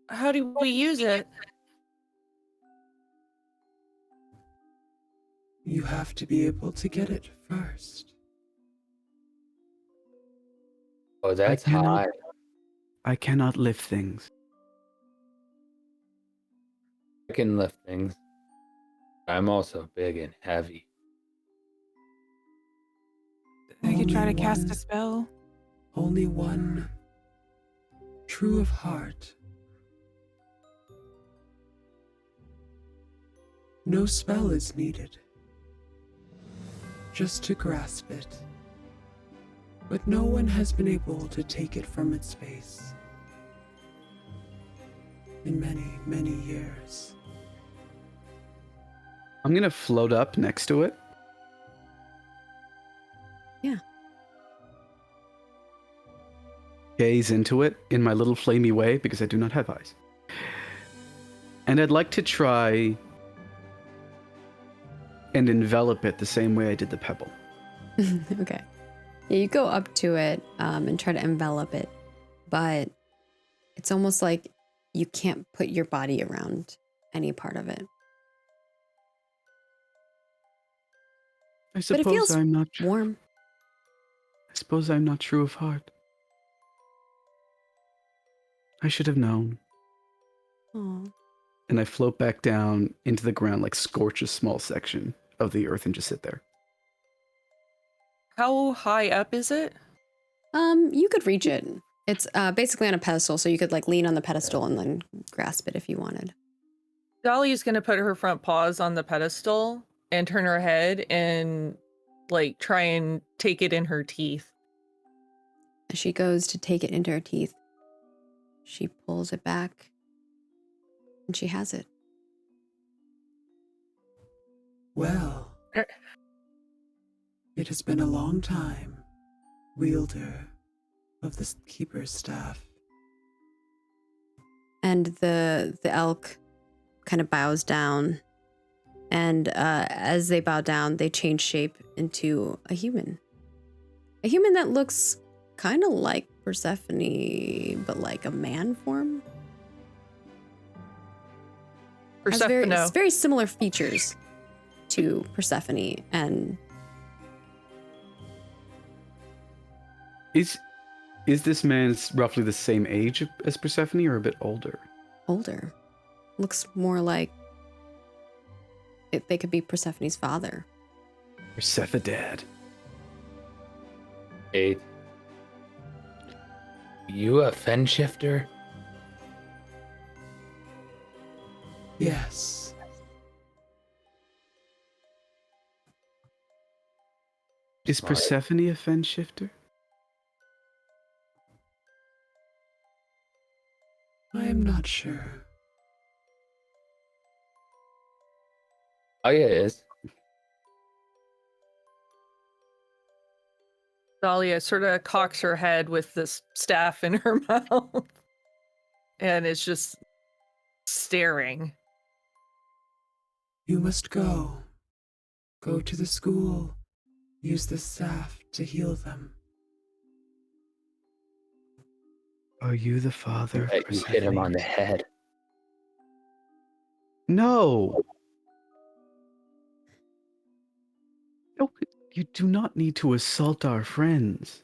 How do we use it? You have to be able to get it first. Oh, that's high. I cannot lift things. I can lift things. I'm also big and heavy. I could try to Only cast a one- spell. Only one. True of heart. No spell is needed. Just to grasp it. But no one has been able to take it from its base. In many, many years. I'm gonna float up next to it. Yeah. Gaze into it in my little flamey way because I do not have eyes. And I'd like to try and envelop it the same way I did the pebble. Okay. Yeah, you go up to it and try to envelop it, but it's almost like you can't put your body around any part of it. I But it suppose feels I'm not. warm. I suppose I'm not true of heart. I should have known. Oh, And I float back down into the ground, like scorch a small section of the earth and just sit there. How high up is it? you could reach it. It's basically on a pedestal, so you could like lean on the pedestal and then grasp it if you wanted. Dolly's gonna put her front paws on the pedestal and turn her head and like try and take it in her teeth. As she goes to take it into her teeth, she pulls it back, and she has it. Well, it has been a long time, wielder of the keeper's staff. And the elk kind of bows down, and as they bow down, they change shape into a human that looks kind of like Persephone, but like a man form. Has very similar features to Persephone, and Is this man roughly the same age as Persephone or a bit older? older. Looks more like they could be Persephone's father. Persephadad. 8. You a fen shifter? Yes. Is Persephone a fen shifter? I am not sure. Aya is. Dahlia sort of cocks her head with this staff in her mouth and is just staring. You must go. Go to the school. Use the staff to heal them. Are you the father of You Persephone? hit him on the head. No! No, you do not need to assault our friends.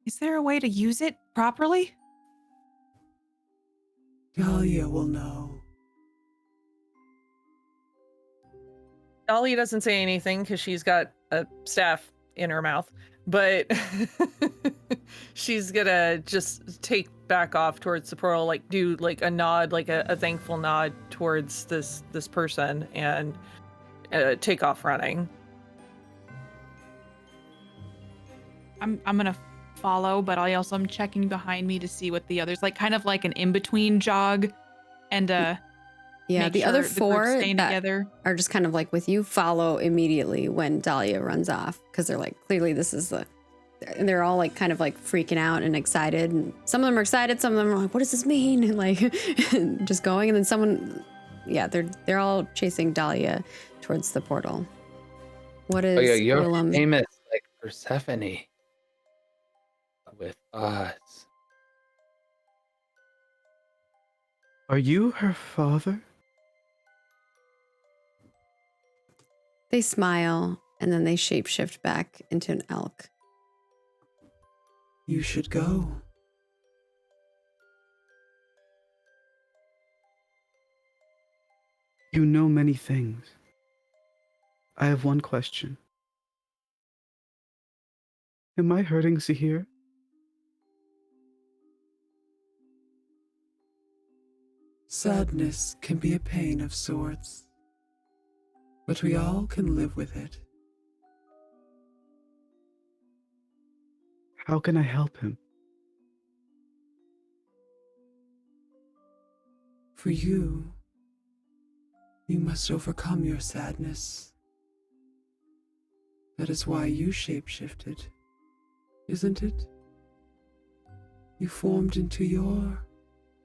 Is there a way to use it properly? Dahlia will know. Dahlia doesn't say anything because she's got a staff in her mouth, but she's gonna just take back off towards the portal, like do like a nod, like a thankful nod towards this person, and take off running. I'm gonna follow, but I also am checking behind me to see what the others like, kind of like an in-between jog and Yeah, make the sure other the group's four staying that together. are just kind of like with you follow immediately when Dahlia runs off because they're like, clearly this is the, and they're all like kind of like freaking out and excited. And some of them are excited, some of them are like, what does this mean? And like just going. And then someone, yeah, they're all chasing Dahlia towards the portal. What is Oh yeah, you're Willem? famous like Persephone with us. Are you her father? They smile and then they shapeshift back into an elk. You should go. You know many things. I have one question. Am I hurting Zahir? Sadness can be a pain of sorts, but we all can live with it. How can I help him? For you, you must overcome your sadness. That is why you shapeshifted, isn't it? You formed into your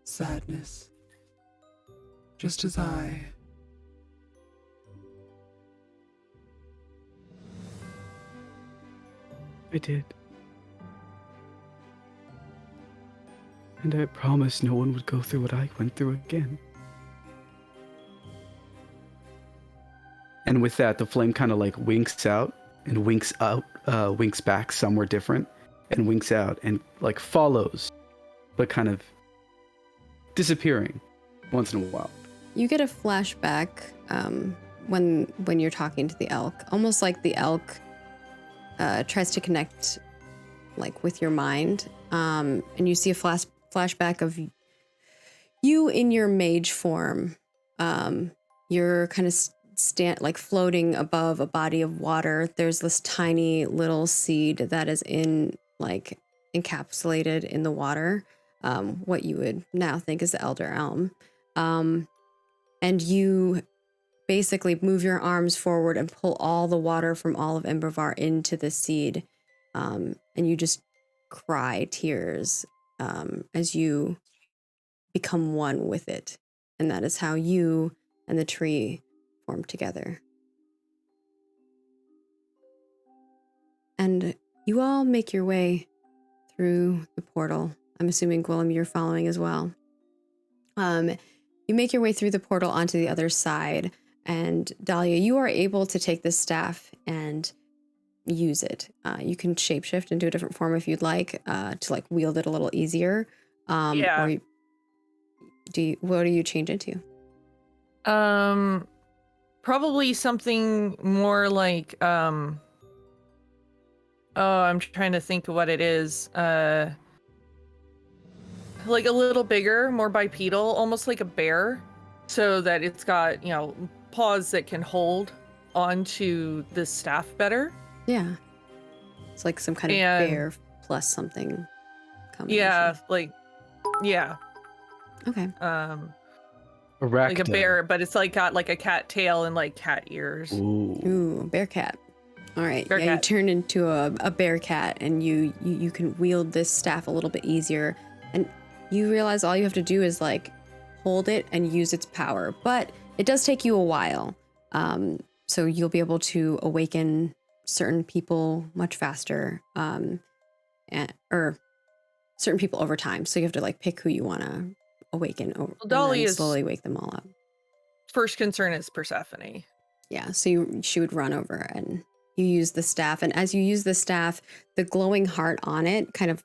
sadness, just as I. I did. And I promised no one would go through what I went through again. And with that, the flame kind of like winks out and winks out, winks back somewhere different, and winks out and like follows, but kind of disappearing once in a while. You get a flashback when you're talking to the elk, almost like the elk tries to connect like with your mind, and you see a flashback of you in your mage form. You're kind of like floating above a body of water. There's this tiny little seed that is like encapsulated in the water, what you would now think is the elder elm. And you basically move your arms forward and pull all the water from all of Embervar into the seed. And you just cry tears as you become one with it. And that is how you and the tree form together. And you all make your way through the portal. I'm assuming, Gwillem, you're following as well. You make your way through the portal onto the other side, and Dahlia, you are able to take this staff and use it. You can shapeshift into a different form if you'd like, to like wield it a little easier. Yeah. Or what do you change it to? Probably something more like oh, I'm trying to think of what it is. Like a little bigger, more bipedal, almost like a bear, so that it's got, paws that can hold onto the staff better. Yeah. It's like some kind of bear plus something combination. Yeah. Okay. Like a bear, but it's like got like a cat tail and like cat ears. Ooh, bear cat. All right. Bear you cat. turn into a bear cat, and you can wield this staff a little bit easier. And you realize all you have to do is like hold it and use its power, but it does take you a while. So you'll be able to awaken certain people much faster, or certain people over time. So you have to like pick who you want to awaken over, Dolly and then is slowly wake them all up. first concern is Persephone. Yeah, so she would run over and you use the staff. And as you use the staff, the glowing heart on it kind of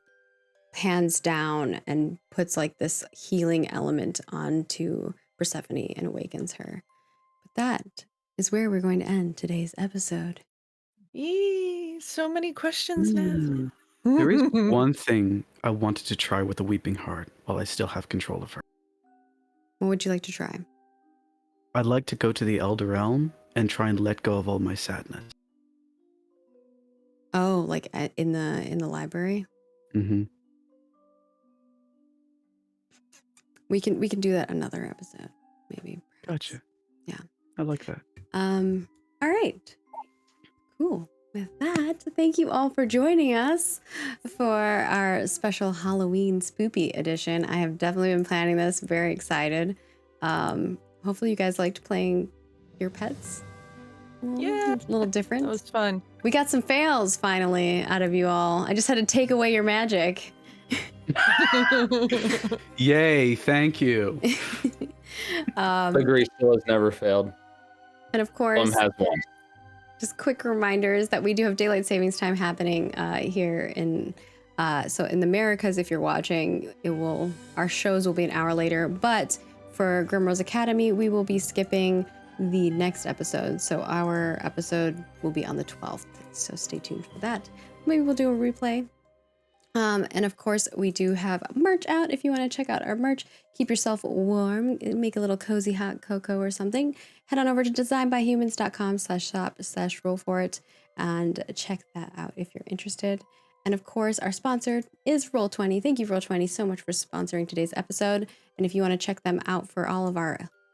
pans down and puts like this healing element onto Persephone and awakens her. But that is where we're going to end today's episode. Eee, so many questions now. There is one thing I wanted to try with the Weeping Heart while I still have control of her. What would you like to try? I'd like to go to the Elder Elm and try and let go of all my sadness. Oh, like in the library? Mm-hmm. We can do that another episode, maybe. Gotcha. Yeah. I like that. All right. Cool. With that, thank you all for joining us for our special Halloween spoopy edition. I have definitely been planning this. Very excited. Hopefully you guys liked playing your pets. Yeah, A little different. that was fun. We got some fails finally out of you all. I just had to take away your magic. Yay, thank you. The Grease still has never failed. And of course, Has one. just quick reminders that we do have daylight savings time happening here in so in the Americas. If you're watching, our shows will be an hour later, but for Grimrose Academy we will be skipping the next episode, so our episode will be on the 12th, so stay tuned for that. Maybe we'll do a replay. And of course, we do have merch out. If you want to check out our merch, keep yourself warm, make a little cozy hot cocoa or something, head on over to designbyhumans.com/shop/roll for it and check that out if you're interested. And of course, our sponsor is Roll20. Thank you, Roll20, so much for sponsoring today's episode. And if you want to check them out for all of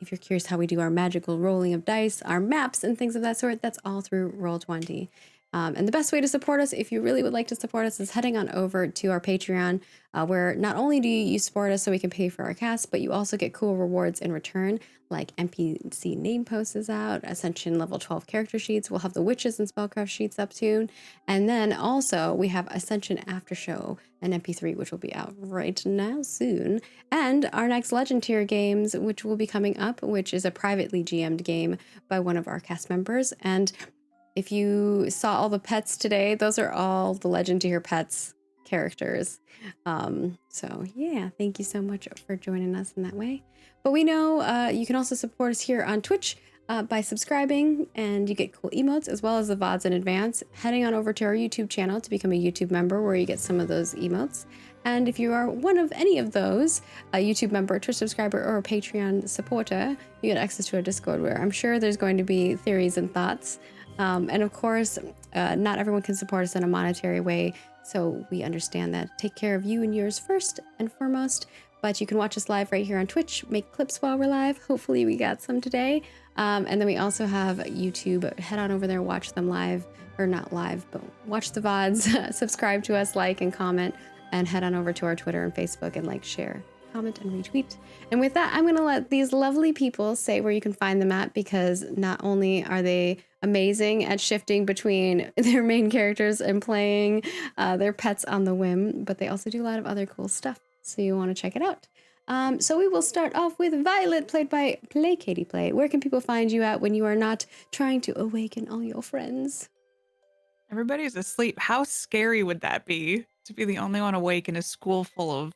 if you're curious how we do our magical rolling of dice, our maps and things of that sort, that's all through Roll20. And the best way to support us, if you really would like to support us, is heading on over to our Patreon, where not only do you support us so we can pay for our cast, but you also get cool rewards in return, like NPC name posts is out, Ascension level 12 character sheets. We'll have the Witches and Spellcraft sheets up soon. And then also we have Ascension After Show, an MP3, which will be out right now soon. And our next Legend tier games, which will be coming up, which is a privately GM'd game by one of our cast members. And if you saw all the pets today, those are all the Legend tier pets characters. So yeah, thank you so much for joining us in that way. But we know you can also support us here on Twitch by subscribing, and you get cool emotes as well as the VODs in advance. Heading on over to our YouTube channel to become a YouTube member, where you get some of those emotes. And if you are one of any of those, a YouTube member, a Twitch subscriber, or a Patreon supporter, you get access to our Discord, where I'm sure there's going to be theories and thoughts. And of course, not everyone can support us in a monetary way, so we understand that. Take care of you and yours first and foremost, but you can watch us live right here on Twitch, make clips while we're live. Hopefully we got some today. And then we also have YouTube. Head on over there, watch them live, or not live, but watch the VODs, subscribe to us, like and comment, and head on over to our Twitter and Facebook and like, share, comment, and retweet. And with that, I'm going to let these lovely people say where you can find them at, because not only are they amazing at shifting between their main characters and playing their pets on the whim, but they also do a lot of other cool stuff, so you want to check it out. So we will start off with Violet, played by Play Katie Play. Where can people find you at when you are not trying to awaken all your friends? Everybody's asleep. How scary would that be to be the only one awake in a school full of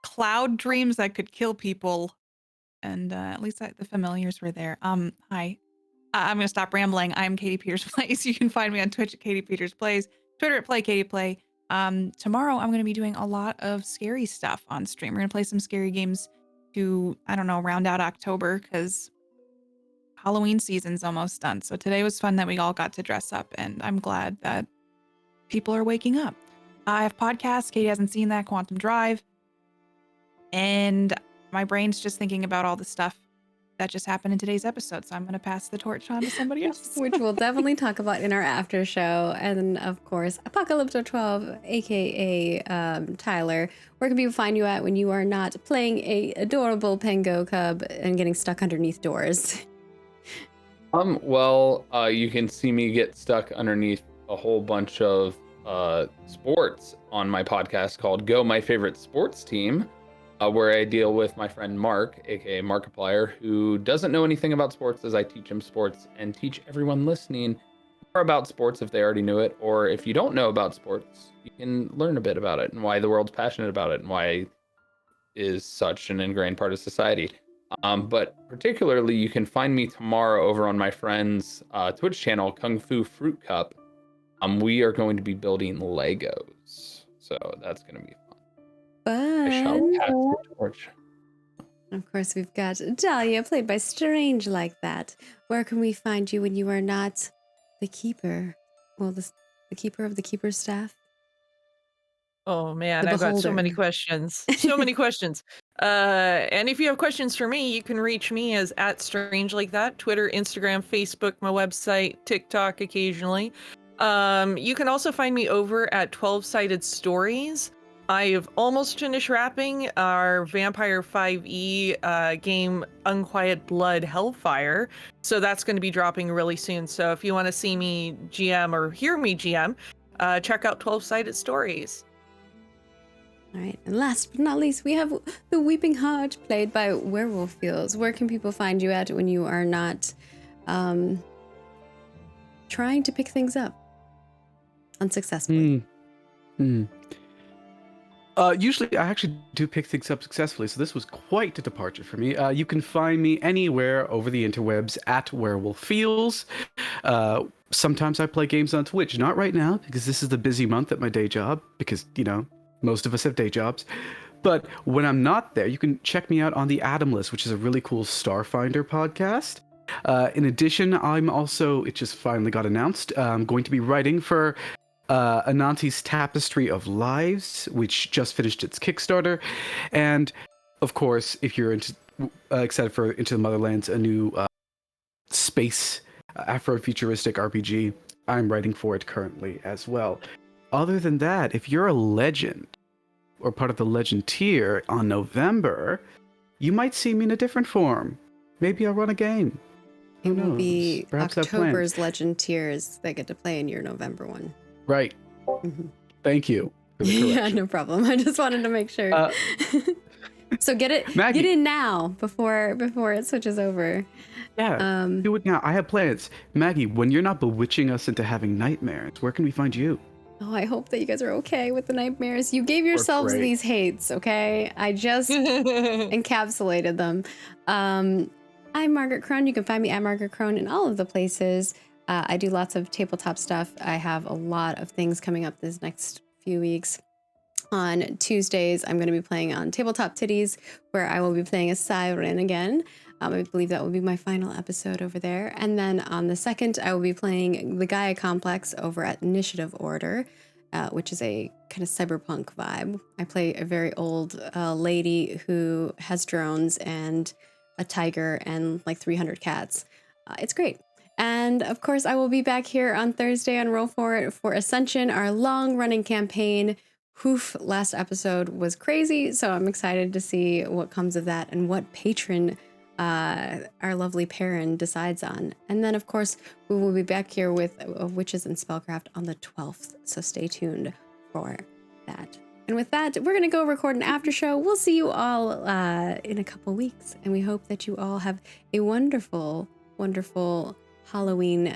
cloud dreams that could kill people? And at least the familiars were there. Hi. I'm going to stop rambling. I'm Katie Peters Plays. You can find me on Twitch at Katie Peters Plays, Twitter at Play Katie Play. Tomorrow I'm going to be doing a lot of scary stuff on stream. We're going to play some scary games to, I don't know, round out October, because Halloween season's almost done. So today was fun that we all got to dress up, and I'm glad that people are waking up. I have podcasts. Katie hasn't seen that, Quantum Drive. And my brain's just thinking about all the stuff that just happened in today's episode. So I'm going to pass the torch on to somebody else. Which we'll definitely talk about in our after show. And of course, Apocalypto 12, aka Tyler. Where can people find you at when you are not playing a adorable Pengo cub and getting stuck underneath doors? Well, you can see me get stuck underneath a whole bunch of sports on my podcast called Go My Favorite Sports Team, where I deal with my friend Mark, aka Markiplier, who doesn't know anything about sports, as I teach him sports and teach everyone listening more about sports if they already knew it, or if you don't know about sports, you can learn a bit about it and why the world's passionate about it and why it is such an ingrained part of society. But particularly, you can find me tomorrow over on my friend's Twitch channel, Kung Fu Fruit Cup. We are going to be building Legos, so that's going to be fun. I shall pass the torch. Of course, we've got Dahlia, played by Strange Like That. Where can we find you when you are not the keeper? Well, the keeper of the keeper's staff? Oh man, The I've got so many beholder. questions. So many questions. And if you have questions for me, you can reach me as @strangelikeThat, Twitter, Instagram, Facebook, my website, TikTok occasionally. You can also find me over at 12-Sided Stories. I've almost finished wrapping our Vampire 5e game Unquiet Blood Hellfire. So that's going to be dropping really soon. So if you want to see me GM or hear me GM, check out 12-Sided Stories. All right, and last but not least, we have the Weeping Heart, played by Werewolf Fields. Where can people find you at when you are not trying to pick things up unsuccessfully? Usually, I actually do pick things up successfully, so this was quite a departure for me. You can find me anywhere over the interwebs at Werewolf Fields. Sometimes I play games on Twitch. Not right now, because this is the busy month at my day job, because, you know, most of us have day jobs. But when I'm not there, you can check me out on the Atom List, which is a really cool Starfinder podcast. In addition, I'm also, it just finally got announced, I'm going to be writing for Ananti's Tapestry of Lives, which just finished its Kickstarter. And of course, if you're excited for Into the Motherlands, a new space Afrofuturistic RPG, I'm writing for it currently as well. Other than that, if you're a legend or part of the legend tier on November, you might see me in a different form. Maybe I'll run a game. It will be Perhaps I plan. October's legend tiers that get to play in your November one. Right. Mhm. Thank you for the Yeah, correction. no problem. I just wanted to make sure. So get Maggie. in now before it switches over. Yeah, do it now. I have plans. Maggie, when you're not bewitching us into having nightmares, where can we find you? Oh, I hope that you guys are okay with the nightmares. You gave yourselves great. these hates, okay? I just encapsulated them. I'm Margaret Crone. You can find me at Margaret Crone in all of the places. I do lots of tabletop stuff. I have a lot of things coming up this next few weeks. On Tuesdays, I'm going to be playing on Tabletop Titties, where I will be playing a Siren again. I believe that will be my final episode over there. And then on the 2nd, I will be playing the Gaia Complex over at Initiative Order, which is a kind of cyberpunk vibe. I play a very old lady who has drones and a tiger and like 300 cats. It's great. And of course, I will be back here on Thursday on Roll For It for Ascension, our long-running campaign. Last episode was crazy, so I'm excited to see what comes of that and what patron our lovely Perrin decides on. And then, of course, we will be back here with Witches and Spellcraft on the 12th, so stay tuned for that. And with that, we're going to go record an after show. We'll see you all in a couple weeks, and we hope that you all have a wonderful, wonderful Halloween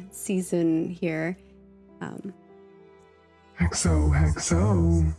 season here. Hexo, hexo.